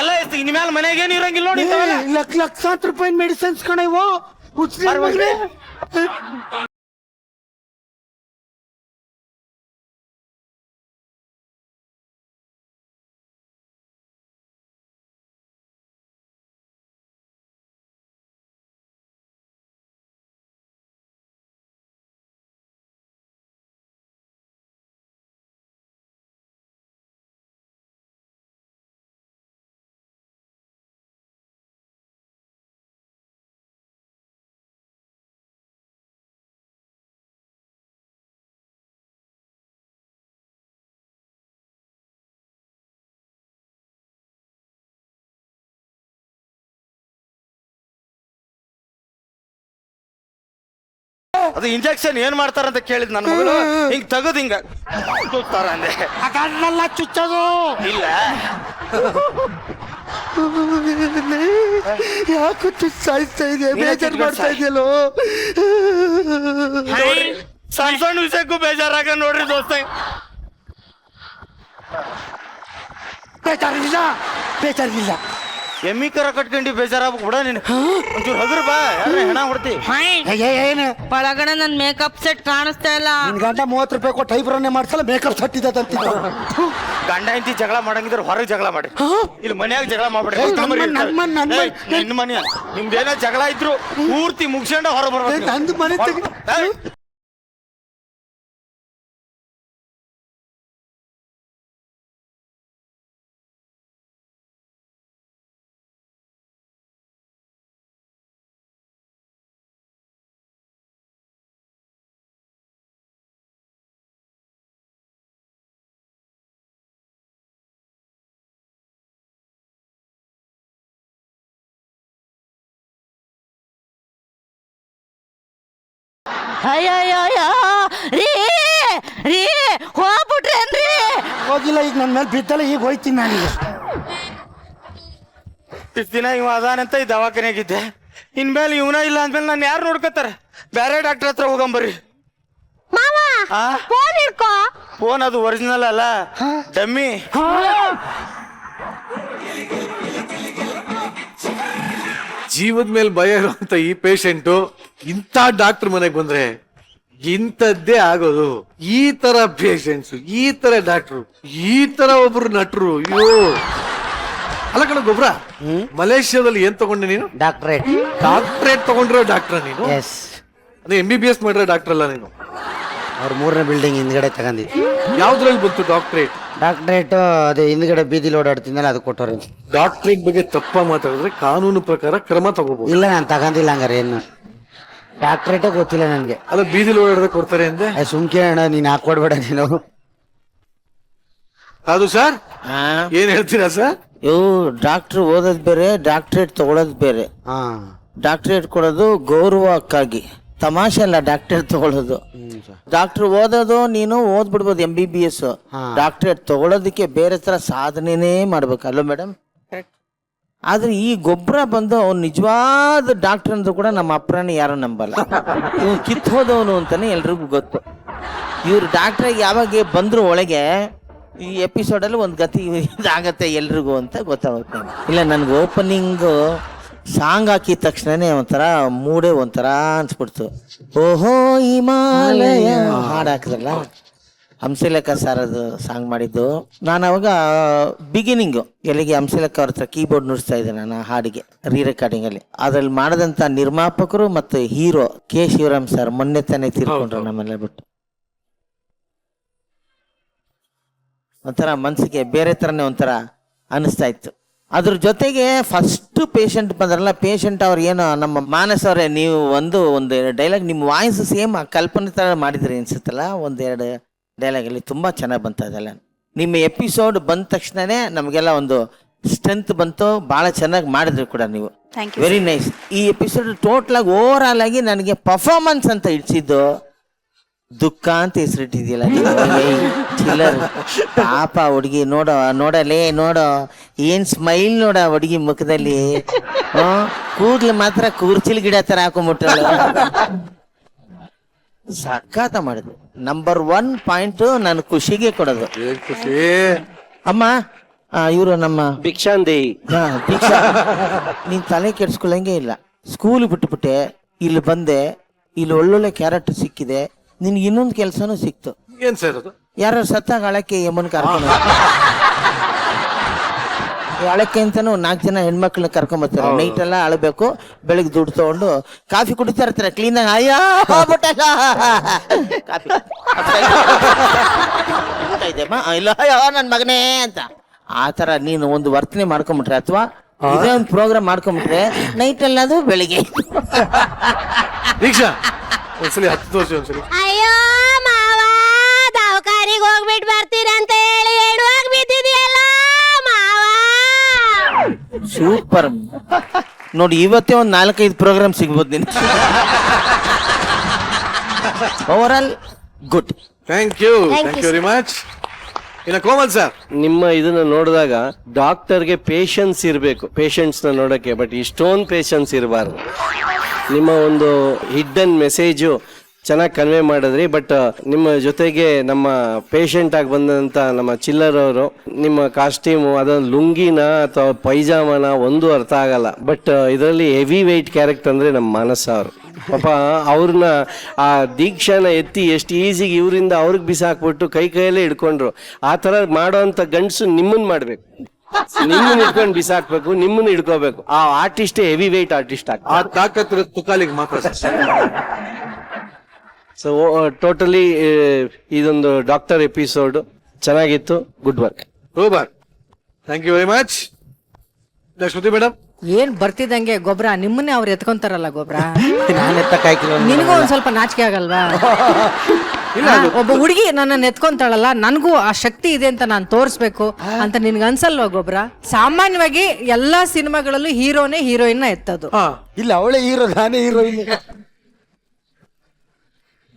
ಎಲ್ಲ ಎಸ್ತಿ. ಇನ್ ಮ್ಯಾಲ ಮನೆಗೆ ಏನು ಇರಂಗಿಲ್ಲ ನೋಡಿ. ಲಕ್ಷಾಂತರ ರೂಪಾಯಿ ಮೆಡಿಸಿನ್ಸ್ ಕಣ ಇವು. ಅದು ಇಂಜೆಕ್ಷನ್ ಏನ್ ಮಾಡ್ತಾರಂತ ಕೇಳಿದ್ ನನ್ನ ಮಗಳು. ಹಿಂಗ್ ತೆಗದ್ ಹಿಂಗ ಚುಚ್ತಾರ ಅಂದೆ. ಅದನ್ನೆಲ್ಲ ಚುಚ್ಚೋದು ಇಲ್ಲ. ಯಾಕೆ ಸಾಯಿಸ್ತಾ ಇದೆಯಾ? ಬೇಜಾರು ಮಾಡ್ತಾ ಇದೆಯಲ್ಲೋ. ಸಣ್ಣ ಸಣ್ಣ ವಿಷಯಕ್ಕೂ ಬೇಜಾರಾಗ ನೋಡ್ರಿ ದೋಸ್ತ. ಬೇಜಾರಿಲ್ಲ. ಎಮ್ಮಿ ಕರ ಕಟ್ಕೊಂಡಿ ಬೇಜಾರಾಗ್ಬೇಕು ಬಿಡ ನೀನು. ಒಂಚೂರು ಹಗುರು ಬಾ, ಯಾರ ಹೆಣ ಹೊಡ್ತಿ. ಏನು ಒಳಗಡೆ ನನ್ ಮೇಕಪ್ ಸೆಟ್ ಕಾಣಿಸ್ತಾ ಇಲ್ಲ. ನಿನ್ ಗಂಟ 30 ರೂಪಾಯಿ ಕೊಟ್ಟು ಐಬ್ರೋನೇ ಮಾಡ್ಸಲ್ಲ, ಮೇಕಪ್ ಸೆಟ್ ಇದೆ ಅಂತಿದ್ದ. ಗಂಡ ಹೆಂಡತಿ ಜಗಳ ಮಾಡಂಗಿದ್ರೆ ಹೊರಗೆ ಜಗಳ ಮಾಡಿ, ಇಲ್ಲಿ ಮನ್ಯಾಗ ಜಗಳ ಮಾಡ್ಬೇಡಿ. ನಿನ್ನ ಮನೆ ನಿಮ್ದೇನ ಜಗಳ ಇದ್ರು ಪೂರ್ತಿ ಮುಗಿಸ್ಕೊಂಡ ಹೊರ ಬರ್ಬೇಕು. ನಂದು ಮನೆ ಅಯ್ಯಯ್ಯೋ ರೀ ರೀ ಹೋಗ್ಬಿಟ್ರೇನ್ರಿ? ಹೋಗಿಲ್ಲ, ಈಗ ನನ್ನ ಮೇಲೆ ಬಿದ್ದಲ್ಲ, ಈಗ ಹೋಯ್ತೀನಿ ನಾನೀಗ. ಇಷ್ಟು ದಿನ ಇವ ಅದಾನಂತ ಈ ದವಾಖಾನೆಗಿದ್ದೆ, ಇನ್ಮೇಲೆ ಇವನ ಇಲ್ಲ ಅಂದ್ಮೇಲೆ ನಾನು ಯಾರು ನೋಡ್ಕೋತಾರೆ? ಬೇರೆ ಡಾಕ್ಟರ್ ಹತ್ರ ಹೋಗಂಬರ್ರಿ. ಮಾವ ಫೋನ್ ಹಿಡ್ಕೋ. ಫೋನ್ ಅದು ಒರಿಜಿನಲ್ ಅಲ್ಲ, ಡಮ್ಮಿ. ಜೀವದ ಮೇಲೆ ಭಯ ಇರುವಂತ ಈ ಪೇಷಂಟು ಇಂಥ ಡಾಕ್ಟರ್ ಮನೆಗೆ ಬಂದ್ರೆ ಇಂಥದ್ದೇ ಆಗೋದು. ಈ ತರ ಪೇಷಂಟ್ಸ್, ಈ ತರ ಡಾಕ್ಟ್ರು, ಈ ತರ ಒಬ್ರು ನಟರು. ಅಯ್ಯೋ ಅಲ್ಲ ಕಣ ಗೊಬ್ರ, ಮಲೇಷ್ಯಾದಲ್ಲಿ ಏನ್ ತಗೊಂಡೆ ನೀನು? ಡಾಕ್ಟ್ರೇಟ್. ಡಾಕ್ಟ್ರೇಟ್ ತಗೊಂಡಿರೋ ಡಾಕ್ಟ್ರ ನೀನು? ಎಸ್. ಅದೇ MBBS ಮಾಡಿರೋ ಡಾಕ್ಟರ್ ಅಲ್ಲ ನೀನು? ಅವ್ರ 3ನೇ ಬಿಲ್ಡಿಂಗ್ ಹಿಂದ್ಗಡೆ ತಗೊಂಡಿದ್ದೆ. ಯಾವ್ದ್ರಲ್ಲಿ ಬಂತು ಡಾಕ್ಟ್ರೇಟ್? ಡಾಕ್ಟ್ರೇಟ್ ಅದೇ ಹಿಂದ್ಗಡೆ ಬೀದಿಲಿ ಓಡಾಡ್ತಿದ್ದಲ್ಲ, ಅದು ಕೊಟ್ಟವ್ರೆ. ಡಾಕ್ಟ್ರೇಟ್ ಬಗ್ಗೆ ತಪ್ಪ ಮಾತಾಡಿದ್ರೆ ಕಾನೂನು ಪ್ರಕಾರ ಕ್ರಮ ತಗೋಬಹುದು. ಇಲ್ಲ, ನಾನು ತಗೊಂಡಿಲ್ಲ ಹಂಗಾರೆ. ಏನು ಡಾಕ್ಟ್ರೇಟೇ ಗೊತ್ತಿಲ್ಲ ನನಗೆ. ಅಲ್ಲ ಬೀದಿಲಿ ಓಡಾಡದೆ ಕೊಡ್ತಾರೆ ಅಂದೆ. ಸುಮ್ಕೆ ಅಣ್ಣ, ನೀನ್ ಹಾಕೊಡ್ಬೇಡ ನೀನು. ಅದು ಸರ್ ಏನ್ ಹೇಳ್ತೀರಾ ಸರ್? ಇವು ಡಾಕ್ಟರ್ ಓದೋದು ಬೇರೆ, ಡಾಕ್ಟ್ರೇಟ್ ತಗೊಳೋದು ಬೇರೆ. ಡಾಕ್ಟ್ರೇಟ್ ಕೊಡೋದು ಗೌರವಕ್ಕಾಗಿ, ತಮಾಷೆ ಅಲ್ಲ ಡಾಕ್ಟ್ರೇಟ್ ತಗೊಳ್ಳೋದು. ಡಾಕ್ಟರ್ ಓದೋದು ನೀನು ಓದ್ಬಿಡ್ಬೋದು MBBS. ಡಾಕ್ಟ್ರೇಟ್ ತಗೊಳ್ಳೋದಕ್ಕೆ ಬೇರೆ ತರ ಸಾಧನೆನೇ ಮಾಡ್ಬೇಕು, ಅಲ್ಲೋ ಮೇಡಮ್? ಆದ್ರೆ ಈ ಗೊಬ್ಬರ ಬಂದು ಅವ್ನು ನಿಜವಾದ ಡಾಕ್ಟರ್ ಅಂದ್ರೂ ಕೂಡ ನಮ್ಮ ಅಪ್ರಾಣಿ ಯಾರು ನಂಬಲ್ಲ. ಇವ್ನು ಕಿತ್ ಹೋದವನು ಅಂತಾನೆ ಎಲ್ರಿಗೂ ಗೊತ್ತು. ಇವ್ರು ಡಾಕ್ಟ್ರ್ ಯಾವಾಗ ಬಂದ್ರು ಒಳಗೆ, ಈ ಎಪಿಸೋಡಲ್ಲಿ ಒಂದು ಗತಿ ಇದಾಗತ್ತೆ ಎಲ್ರಿಗೂ ಅಂತ ಗೊತ್ತಾಗುತ್ತೆ. ಇಲ್ಲ, ನನ್ಗೆ ಓಪನಿಂಗ್ ಸಾಂಗ್ ಹಾಕಿದ ತಕ್ಷಣನೇ ಒಂಥರ ಮೂಡೇ ಒಂಥರ ಅನ್ಸ್ಬಿಡ್ತು. ಓಹೋ ಹಿಮಾಲಯ ಹಾಡು ಹಾಕಿದ್ರಲ್ಲ, ಹಂಸಲೇಖ ಸರ್ ಅದು ಸಾಂಗ್ ಮಾಡಿದ್ದು. ನಾನು ಅವಾಗ ಬಿಗಿನಿಂಗು ಎಲ್ಲಿಗೆ ಹಂಸಲೇಖ ಅವ್ರ ಹತ್ರ ಕೀಬೋರ್ಡ್ ನುಡಿಸ್ತಾ ಇದ್ದೆ ನಾನು ಆ ಹಾಡಿಗೆ, ರೀ ರೆಕಾರ್ಡಿಂಗ್ ಅಲ್ಲಿ. ಅದ್ರಲ್ಲಿ ಮಾಡಿದಂಥ ನಿರ್ಮಾಪಕರು ಮತ್ತು ಹೀರೋ ಕೆ ಶಿವರಾಮ್ ಸರ್ ಮೊನ್ನೆ ತಾನೇ ತೀರ್ಕೊಂಡ್ರು ನಮ್ಮೆಲ್ಲ ಬಿಟ್ಟು. ಒಂಥರ ಮನಸ್ಸಿಗೆ ಬೇರೆ ಥರನೇ ಒಂಥರ ಅನಿಸ್ತಾ ಇತ್ತು. ಅದ್ರ ಜೊತೆಗೆ ಫಸ್ಟ್ ಪೇಷಂಟ್ ಬಂದ್ರಲ್ಲ, ಪೇಷಂಟ್ ಅವ್ರು ಏನು ನಮ್ಮ ಮಾನಸ್ ಅವರೇ, ನೀವು ಒಂದು ಡೈಲಾಗ್ ನಿಮ್ಮ ವಾಯ್ಸ್ ಸೇಮ್ ಕಲ್ಪನೆ ಥರ ಮಾಡಿದ್ರಿ ಅನ್ಸುತ್ತಲ್ಲ, ಒಂದೆರಡು ಡೈಲಾಗಲ್ಲಿ ತುಂಬ ಚೆನ್ನಾಗಿ ಬಂತ ಅದೆಲ್ಲ. ನಿಮ್ಮ ಎಪಿಸೋಡ್ ಬಂದ ತಕ್ಷಣನೇ ನಮಗೆಲ್ಲ ಒಂದು ಸ್ಟ್ರೆಂತ್ ಬಂತು, ಭಾಳ ಚೆನ್ನಾಗಿ ಮಾಡಿದ್ರಿ ಕೂಡ ನೀವು. Very nice. ಈ ಎಪಿಸೋಡ್ ಟೋಟಲಾಗಿ ಓವರ್ ಆಲ್ ಆಗಿ ನನಗೆ ಪರ್ಫಾರ್ಮೆನ್ಸ್ ಅಂತ ಇಡ್ಸಿದ್ದು ದುಃಖ ಅಂತ ಹೆಸರಿಟ್ಟಿದ್ಯಲ್ಲ ಚಿಲ್ಲರ್. ಪಾಪ ಹುಡುಗಿ ನೋಡಲೇ ನೋಡೋ ಏನ್ ಸ್ಮೈಲ್ ನೋಡ ಹುಡುಗಿ ಮುಖದಲ್ಲಿ. ಕೂದ್ಲು ಮಾತ್ರ ಕೂರ್ಚಿಲ್ ಗಿಡ ತರ ಹಾಕೊಂಡ್ಬಿಟ್ಟ. ಸಖಾತ ಮಾಡಿದ್ರು. ನಂಬರ್ 1 ಪಾಯಿಂಟ್ ನಾನು ಖುಷಿಗೆ ಕೊಡೋದು. ಅಮ್ಮ ಇವರು ನಮ್ಮ ಭಿಕ್ಷಾಂದೇಹಿ. ದೀಕ್ಷಾ, ನೀನ್ ತಲೆ ಕೆಡ್ಸ್ಕೊಳ್ಳಂಗೆ ಇಲ್ಲ. ಸ್ಕೂಲ್ ಬಿಟ್ಬಿಟ್ಟೆ, ಇಲ್ಲಿ ಬಂದೆ, ಇಲ್ಲಿ ಒಳ್ಳೊಳ್ಳೆ ಕ್ಯಾರೆಕ್ಟರ್ ಸಿಕ್ಕಿದೆ, ನಿನ್ಗೆ ಇನ್ನೊಂದು ಕೆಲಸನೂ ಸಿಕ್ತು. ಏನ್ ಸರ್ ಅದು? ಯಾರು ಸತ್ತಾಗ ಅಳಕ್ಕೆ ಯಮನ್ ಕರ್ಕೊಂಡು ಅಳಕ್ಕೆ ಅಂತಾನು 4 ಜನ ಹೆಣ್ಮಕ್ಳನ್ನ ಕರ್ಕೊಂಬರ್ತಾರೆ. ನೈಟ್ ಎಲ್ಲ ಅಳಬೇಕು, ಬೆಳಿಗ್ಗೆ ದುಡ್ಡು ತಗೊಂಡು ಕಾಫಿ ಕುಡಿತಾ ಇರ್ತಾರೆ ಕ್ಲೀನಾಗಿ. ಅಯ್ಯೋ ಹೋಗ್ಬಿಟ್ಟಲ್ಲ ಕಾಫಿ ಇದೆಮ್ಮ, ಇಲ್ಲ ಅಯ್ಯೋ ನನ್ನ ಮಗನೇ ಅಂತ. ಆ ಥರ ನೀನು ಒಂದು ವರ್ತನೆ ಮಾಡ್ಕೊಂಬಿಟ್ರೆ, ಅಥವಾ ಇದೇ ಒಂದು ಪ್ರೋಗ್ರಾಮ್ ಮಾಡ್ಕೊಂಬಿಟ್ರೆ ನೈಟ್ ಅಲ್ಲದು ಬೆಳಿಗ್ಗೆ. ದೀಕ್ಷಾ ಒಂದ್ಸಲಿ 10 ತೋರಿಸಿ ಒಂದ್ಸಲಿ. ಅಯ್ಯೋ ಮಾವ, ದವಾಖಾನಿಗೆ ಹೋಗ್ಬಿಟ್ಟು ಬರ್ತೀರಂತ ಹೇಳಿ ಎಡುವಾಗ ಬಿದ್ದಿದೆಯಲ್ಲ ಮಾವ. ಸೂಪರ್ ನೋಡಿ, ಇವತ್ತೇ ಒಂದು 4-5 ಪ್ರೋಗ್ರಾಮ್ ಸಿಗ್ಬೋದು ನಿನ್. Overall good. Thank you very much. ಇನ್ನ ಕೋಮಲ್ ಸರ್, ನಿಮ್ಮ ಇದನ್ನ ನೋಡಿದಾಗ ಡಾಕ್ಟರ್ಗೆ ಪೇಷನ್ಸ್ ಇರಬೇಕು ಪೇಷಂಟ್ಸ್ನ ನೋಡೋಕ್ಕೆ, ಬಟ್ ಇಷ್ಟೊಂದು ಪೇಷನ್ಸ್ ಇರಬಾರ್ದು. ನಿಮ್ಮ ಒಂದು ಹಿಡ್ಡನ್ ಮೆಸೇಜು ಚೆನ್ನಾಗಿ ಕನ್ವೆ ಮಾಡಿದ್ರಿ. ಬಟ್ ನಿಮ್ಮ ಜೊತೆಗೆ ನಮ್ಮ ಪೇಷಂಟ್ ಆಗಿ ಬಂದಂಥ ನಮ್ಮ ಚಿಲ್ಲರ್ ಅವರು, ನಿಮ್ಮ ಕಾಸ್ಟ್ಯೂಮು ಅದೊಂದು ಲುಂಗಿನ ಅಥವಾ ಪೈಜಾಮನ ಒಂದು ಅರ್ಥ ಆಗಲ್ಲ. ಬಟ್ ಇದರಲ್ಲಿ ಹೆವಿ ವೆಯ್ಟ್ ಕ್ಯಾರೆಕ್ಟರ್ ಅಂದರೆ ನಮ್ಮ ಮಾನಸ ಅವರು. ಪಾಪ ಅವ್ರನ್ನ ಆ ದೀಕ್ಷಾನ ಎತ್ತಿ ಎಷ್ಟು ಈಸಿಗೆ ಇವರಿಂದ ಅವ್ರಿಗೆ ಬಿಸಾಕ್ಬಿಟ್ಟು ಕೈಯಲ್ಲೇ ಹಿಡ್ಕೊಂಡ್ರು. ಆ ಥರ ಮಾಡೋವಂಥ ಗಂಡಸು ನಿಮ್ಮನ್ನು ಮಾಡಬೇಕು, ನಿಮ್ಮನ್ನ ಹಿಡ್ಕೊಂಡು ಬಿಸಾಕ್ಬೇಕು, ನಿಮ್ಮನ್ನ ಹಿಡ್ಕೋಬೇಕು. ಆ ಆರ್ಟಿಸ್ಟೇ ಹೆವಿ ವೆಯ್ಟ್ ಆರ್ಟಿಸ್ಟ್ ಆಗ್ತದೆ. ಆ ತಾಕತ್ತಿರೋ ತುಕಾಲಿಗೆ ಮಾತ್ರ. ಸೊ ಟೋಟಲಿ ಇದೊಂದು ಡಾಕ್ಟರ್ ಎಪಿಸೋಡ್ ಚೆನ್ನಾಗಿತ್ತು. Good work. Super. Thank you very much. Lakshmathi madam, ಏನ್ ಬರ್ತಿದಂಗೆ ಗೊಬ್ಬರ ನಿಮ್ಮನ್ನೇ ಅವ್ರು ಎತ್ಕೊಂತಾರಲ್ಲ ಗೊಬ್ಬರ. ನಾನು ಎತ್ತಕ್ಕಾಯ್ಕಿಲ್ಲ. ನಿನಗೂ ಒಂದ್ ಸ್ವಲ್ಪ ನಾಚಿಕೆ ಆಗಲ್ವಾ? ಒಬ್ಬ ಹುಡುಗಿ ನನ್ನ ಎತ್ಕೊಂತಾಳಲ್ಲ, ನನಗೂ ಆ ಶಕ್ತಿ ಇದೆ ಅಂತ ನಾನು ತೋರಿಸ್ಬೇಕು ಅಂತ ನಿನ್ಗೆ ಅನ್ಸಲ್ವಾ ಗೊಬ್ಬರ? ಸಾಮಾನ್ಯವಾಗಿ ಎಲ್ಲಾ ಸಿನಿಮಾಗಳಲ್ಲೂ ಹೀರೋನೇ ಹೀರೋಯಿನ್ ಎತ್ತದು. ಇಲ್ಲ, ಅವಳೇ ಹೀರೋ, ನಾನೇ ಹೀರೋಯಿನ್.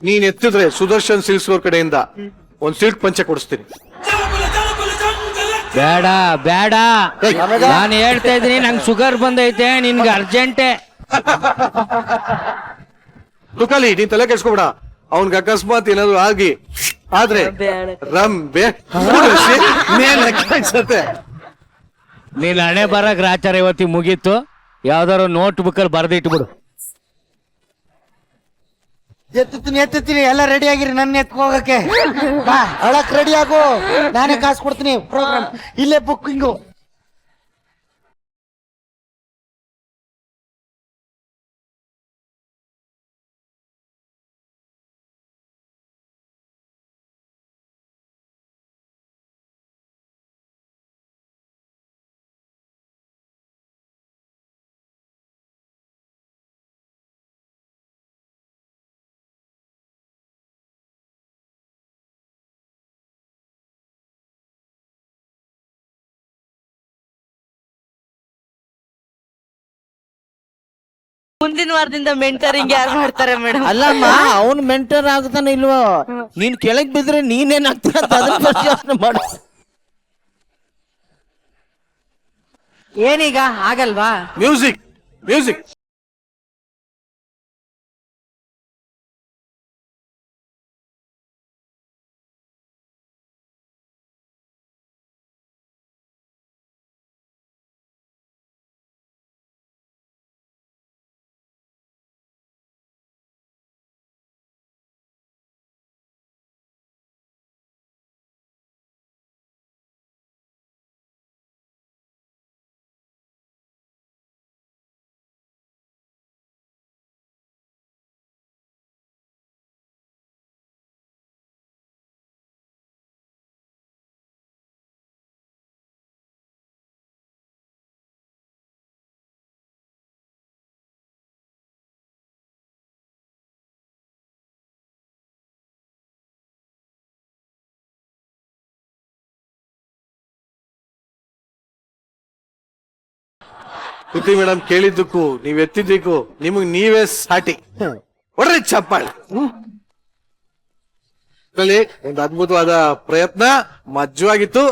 ನೀನ್ ಎತ್ತಿದ್ರೆ ಸುದರ್ಶನ್ ಸಿಲ್ಕ್ಸ್ ಅವ್ರ ಕಡೆಯಿಂದ ಒಂದ್ ಸಿಲ್ಕ್ ಪಂಚೆ ಕೊಡಿಸ್ತೀನಿ. ಬೇಡ ಬೇಡ, ನಾನು ಹೇಳ್ತಾ ಇದ್ದೀನಿ, ನಂಗೆ ಶುಗರ್ ಬಂದೈತೆ, ನಿನ್ಗೆ ಅರ್ಜೆಂಟೆ. ತುಕಾಲಿ, ನೀನ್ ತಲೆ ಕೆಡ್ಸ್ಕೊಬೇಡ. ಅವನ್ಗೆ ಅಕಸ್ಮಾತ್ ಏನಾದ್ರು ಆದ್ರೆ ರಂಬೆ ಅನ್ಸತ್ತೆ. ನೀನ್ ಹಣೆ ಬರ ಗ್ರಾಚಾರ ಇವತ್ತಿಗೆ ಮುಗೀತು. ಯಾವ್ದಾರು ನೋಟ್ ಬುಕ್ ಅಲ್ಲಿ ಬರ್ದಿಟ್ಬಿಡು. ಎತ್ತುತ್ತೀನಿ ಎಲ್ಲ ರೆಡಿ ಆಗಿರಿ ನನ್ನ ಎತ್ಕೋಗಕ್ಕೆ. ಬಾ ಅಳಕ್ ರೆಡಿ ಆಗು, ನಾನೇ ಕಾಸು ಕೊಡ್ತೀನಿ. ಪ್ರೋಗ್ರಾಮ್ ಇಲ್ಲೇ ಬುಕ್ಕಿಂಗು. ಮುಂದಿನ ವಾರದಿಂದ ಮೆಂಟರಿಂಗ್ ಯಾರು ಮಾಡ್ತಾರೆ ಮೇಡಮ್? ಅಲ್ಲಮ್ಮ, ಅವ್ನು ಮೆಂಟರ್ ಆಗ್ತಾನೆ ಇಲ್ವೋ? ನೀನ್ ಕೆಳಗ್ ಬಿದ್ರೆ ನೀನೇನಾಗ್ತೀಯ ಅಂತ ಅದನ್ನ first ಯೋಚ್ನೆ ಮಾಡು. ಏನೀಗ ಆಗಲ್ವಾ? Music music. ಕೃತಿ ಮೇಡಮ್, ಕೇಳಿದ್ದಕ್ಕೂ ನೀವ್ ಎತ್ತಿದ್ದಕ್ಕೂ ನಿಮಗ್ ನೀವೇ ಸಾಟಿ. ಒಡ್ರಿ ಚಪ್ಪಾಳೆ. ಒಂದು ಅದ್ಭುತವಾದ ಪ್ರಯತ್ನ, ಮಜ್ವಾಗಿತ್ತು.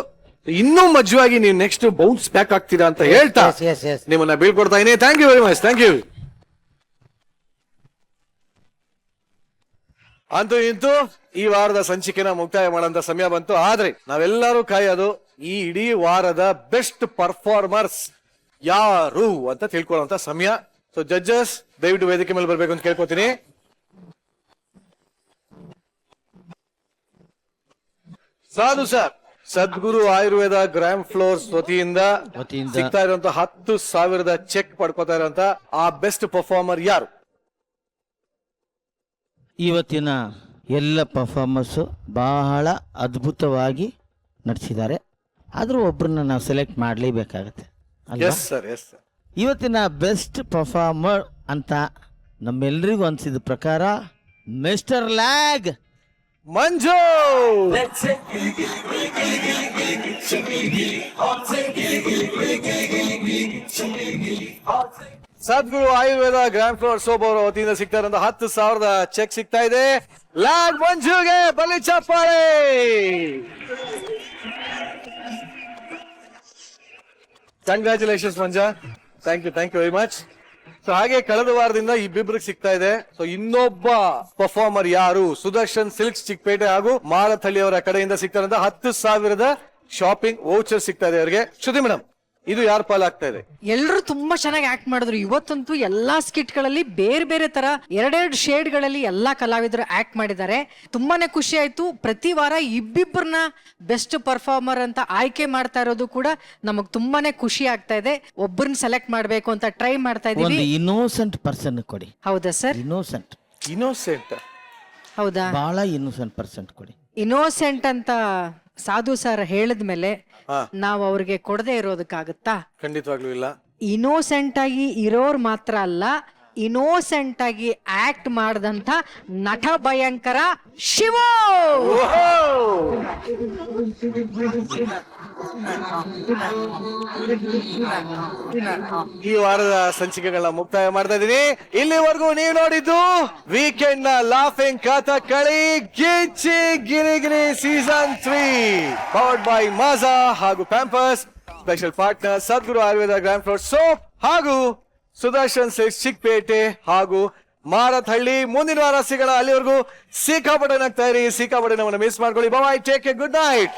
ಇನ್ನೂ ಮಜ್ವಾಗಿ ನೀವು ನೆಕ್ಸ್ಟ್ ಬೌನ್ಸ್ ಬ್ಯಾಕ್ ಆಗ್ತೀರಾ ಅಂತ ಹೇಳ್ತಾ ನಿಮ್ಮನ್ನ ಬೀಳ್ಕೊಡ್ತಾ ಇದೀನಿ. Thank you very much. Thank you. ಅಂತೂ ಇಂತೂ ಈ ವಾರದ ಸಂಚಿಕೆನ ಮುಕ್ತಾಯ ಮಾಡೋಂತ ಸಮಯ ಬಂತು. ಆದ್ರೆ ನಾವೆಲ್ಲರೂ ಕಾಯೋದು ಈ ಇಡೀ ವಾರದ ಬೆಸ್ಟ್ ಪರ್ಫಾರ್ಮರ್ಸ್ ಯಾರು ಅಂತ ತಿಳ್ಕೊಳ್ಳುವಂತ ಸಮಯ. ಸೊ ಜಡ್ಜಸ್, ದಯವಿಟ್ಟು ವೇದಿಕೆ ಮೇಲೆ ಬರ್ಬೇಕು ಅಂತ ಕೇಳ್ಕೊತೀನಿ. ಸಾಧು ಸರ್, ಸದ್ಗುರು ಆಯುರ್ವೇದ ಗ್ರಾಮ್ ಫ್ಲೋರ್ಸ್ ವತಿಯಿಂದ ಸಿಗ್ತಾ ಇರುವಂತ 10,000 ಚೆಕ್ ಪಡ್ಕೋತಾ ಇರುವಂತ ಆ ಬೆಸ್ಟ್ ಪರ್ಫಾರ್ಮರ್ ಯಾರು? ಇವತ್ತಿನ ಎಲ್ಲ ಪರ್ಫಾರ್ಮರ್ಸು ಬಹಳ ಅದ್ಭುತವಾಗಿ ನಡೆಸಿದ್ದಾರೆ. ಆದರೂ ಒಬ್ಬರನ್ನ ನಾವು ಸೆಲೆಕ್ಟ್ ಮಾಡಲೇಬೇಕಾಗತ್ತೆ. Yes sir, yes sir. ಇವತ್ತಿನ ಬೆಸ್ಟ್ ಪರ್ಫಾರ್ಮರ್ ಅಂತ ನಮ್ಮೆಲ್ಲರಿಗೂ ಅನಿಸಿದ ಪ್ರಕಾರ mister Lag Manju. Sadguru Ayurveda grand floor soap ಅವರ ವತಿಯಿಂದ ಸಿಗ್ತಾ ಇರೋ 10,000 ಚೆಕ್ ಸಿಗ್ತಾ ಇದೆ. ಲ್ಯಾಗ್ ಮಂಜುಗೆ ಬಲಿ ಚಪ್ಪಾಳೆ. Congratulations Manja. Thank you very much. So ಹಾಗೆ ಕಳೆದ ವಾರದಿಂದ ಇಬ್ಬಿಬ್ರಿಗೆ ಸಿಗ್ತಾ ಇದೆ. ಸೊ ಇನ್ನೊಬ್ಬ ಪರ್ಫಾರ್ಮರ್ ಯಾರು? ಸುದರ್ಶನ್ ಸಿಲ್ಕ್ಸ್ ಚಿಕ್ಕಪೇಟೆ ಹಾಗೂ ಮಾರಥಳ್ಳಿ ಅವರ ಕಡೆಯಿಂದ ಸಿಗ್ತಾ ಇರೋ 10,000 ಶಾಪಿಂಗ್ ವೌಚರ್ ಸಿಗ್ತಾ ಇದೆ ಅವರಿಗೆ. ಶ್ರುತಿ ಮೇಡಮ್, ಇದು ಯಾರ ಪಾಲಾಗ್ತಾ ಇದೆ? ಎಲ್ಲರೂ ತುಂಬಾ ಚೆನ್ನಾಗಿ ಆಕ್ಟ್ ಮಾಡಿದ್ರು. ಇವತ್ತಂತೂ ಎಲ್ಲಾ ಸ್ಕಿಟ್ ಗಳಲ್ಲಿ ಬೇರೆ ಬೇರೆ ತರ ಎರಡೆರಡು ಶೇಡ್ ಗಳಲ್ಲಿ ಎಲ್ಲಾ ಕಲಾವಿದರು ಆಕ್ಟ್ ಮಾಡಿದ್ದಾರೆ. ತುಂಬಾನೇ ಖುಷಿ ಆಯ್ತು. ಪ್ರತಿ ವಾರ ಇಬ್ಬಿಬ್ಬರನ್ನ ಬೆಸ್ಟ್ ಪರ್ಫಾರ್ಮರ್ ಅಂತ ಆಯ್ಕೆ ಮಾಡ್ತಾ ಇರೋದು ಕೂಡ ನಮಗ್ ತುಂಬಾನೇ ಖುಷಿ ಆಗ್ತಾ ಇದೆ. ಒಬ್ಬರನ್ನ ಸೆಲೆಕ್ಟ್ ಮಾಡ್ಬೇಕು ಅಂತ ಟ್ರೈ ಮಾಡ್ತಾ ಇದೀವಿ. ಒಂದು ಇನ್ನೋಸೆಂಟ್ ಪರ್ಸನ್ ಕೊಡಿ. ಹೌದಾ ಸರ್? ಇನ್ನೋಸೆಂಟ್ ಹೌದಾ? ಬಹಳ ಇನ್ನೋಸೆಂಟ್ ಪರ್ಸನ್ ಕೊಡಿ. ಇನ್ನೋಸೆಂಟ್ ಅಂತ ಸಾಧು ಸರ್ ಹೇಳಿದ್ಮೇಲೆ ನಾವು ಅವ್ರಿಗೆ ಕೊಡದೆ ಇರೋದಕ್ಕಾಗತ್ತಾ? ಖಂಡಿತವಾಗ್ಲೂ ಇಲ್ಲ. ಇನ್ನೋಸೆಂಟ್ ಆಗಿ ಇರೋರು ಮಾತ್ರ ಅಲ್ಲ, ಇನ್ನೋಸೆಂಟ್ ಆಗಿ ಆಕ್ಟ್ ಮಾಡಿದಂತ ನಟ ಭಯಂಕರ ಶಿವ. ಈ ವಾರದ ಸಂಚಿಕೆಗಳನ್ನ ಮುಕ್ತಾಯ ಮಾಡ್ತಾ ಇದೀನಿ. ಇಲ್ಲಿವರೆಗೂ ನೀವು ನೋಡಿದ್ದು ವೀಕೆಂಡ್ ನ laughing Kathakali Gicchi Girigiri season 3 powered by Maaza ಹಾಗೂ Pampers. Special partner Sadguru Ayurveda grand floor soap ಹಾಗೂ ಸುದರ್ಶನ್ ಸಿಲ್ಕ್ಸ್ ಚಿಕ್ಕಪೇಟೆ ಹಾಗೂ ಮಾರತ್ಹಳ್ಳಿ. ಮುಂದಿನ ವಾರ ಸಿಗೋಣ. ಅಲ್ಲಿವರೆಗೂ ಸಿಕ್ಕಾಪಟ್ಟೆ ನಗ್ತಾ ಇರಿ, ಸಿಕ್ಕಾಪಟ್ಟೆ ನಮ್ಮನ್ನ ಮಿಸ್ ಮಾಡ್ಕೊಳ್ಳಿ. ಬಾಯ್, ಟೇಕ್ ಎ ಗುಡ್ ನೈಟ್.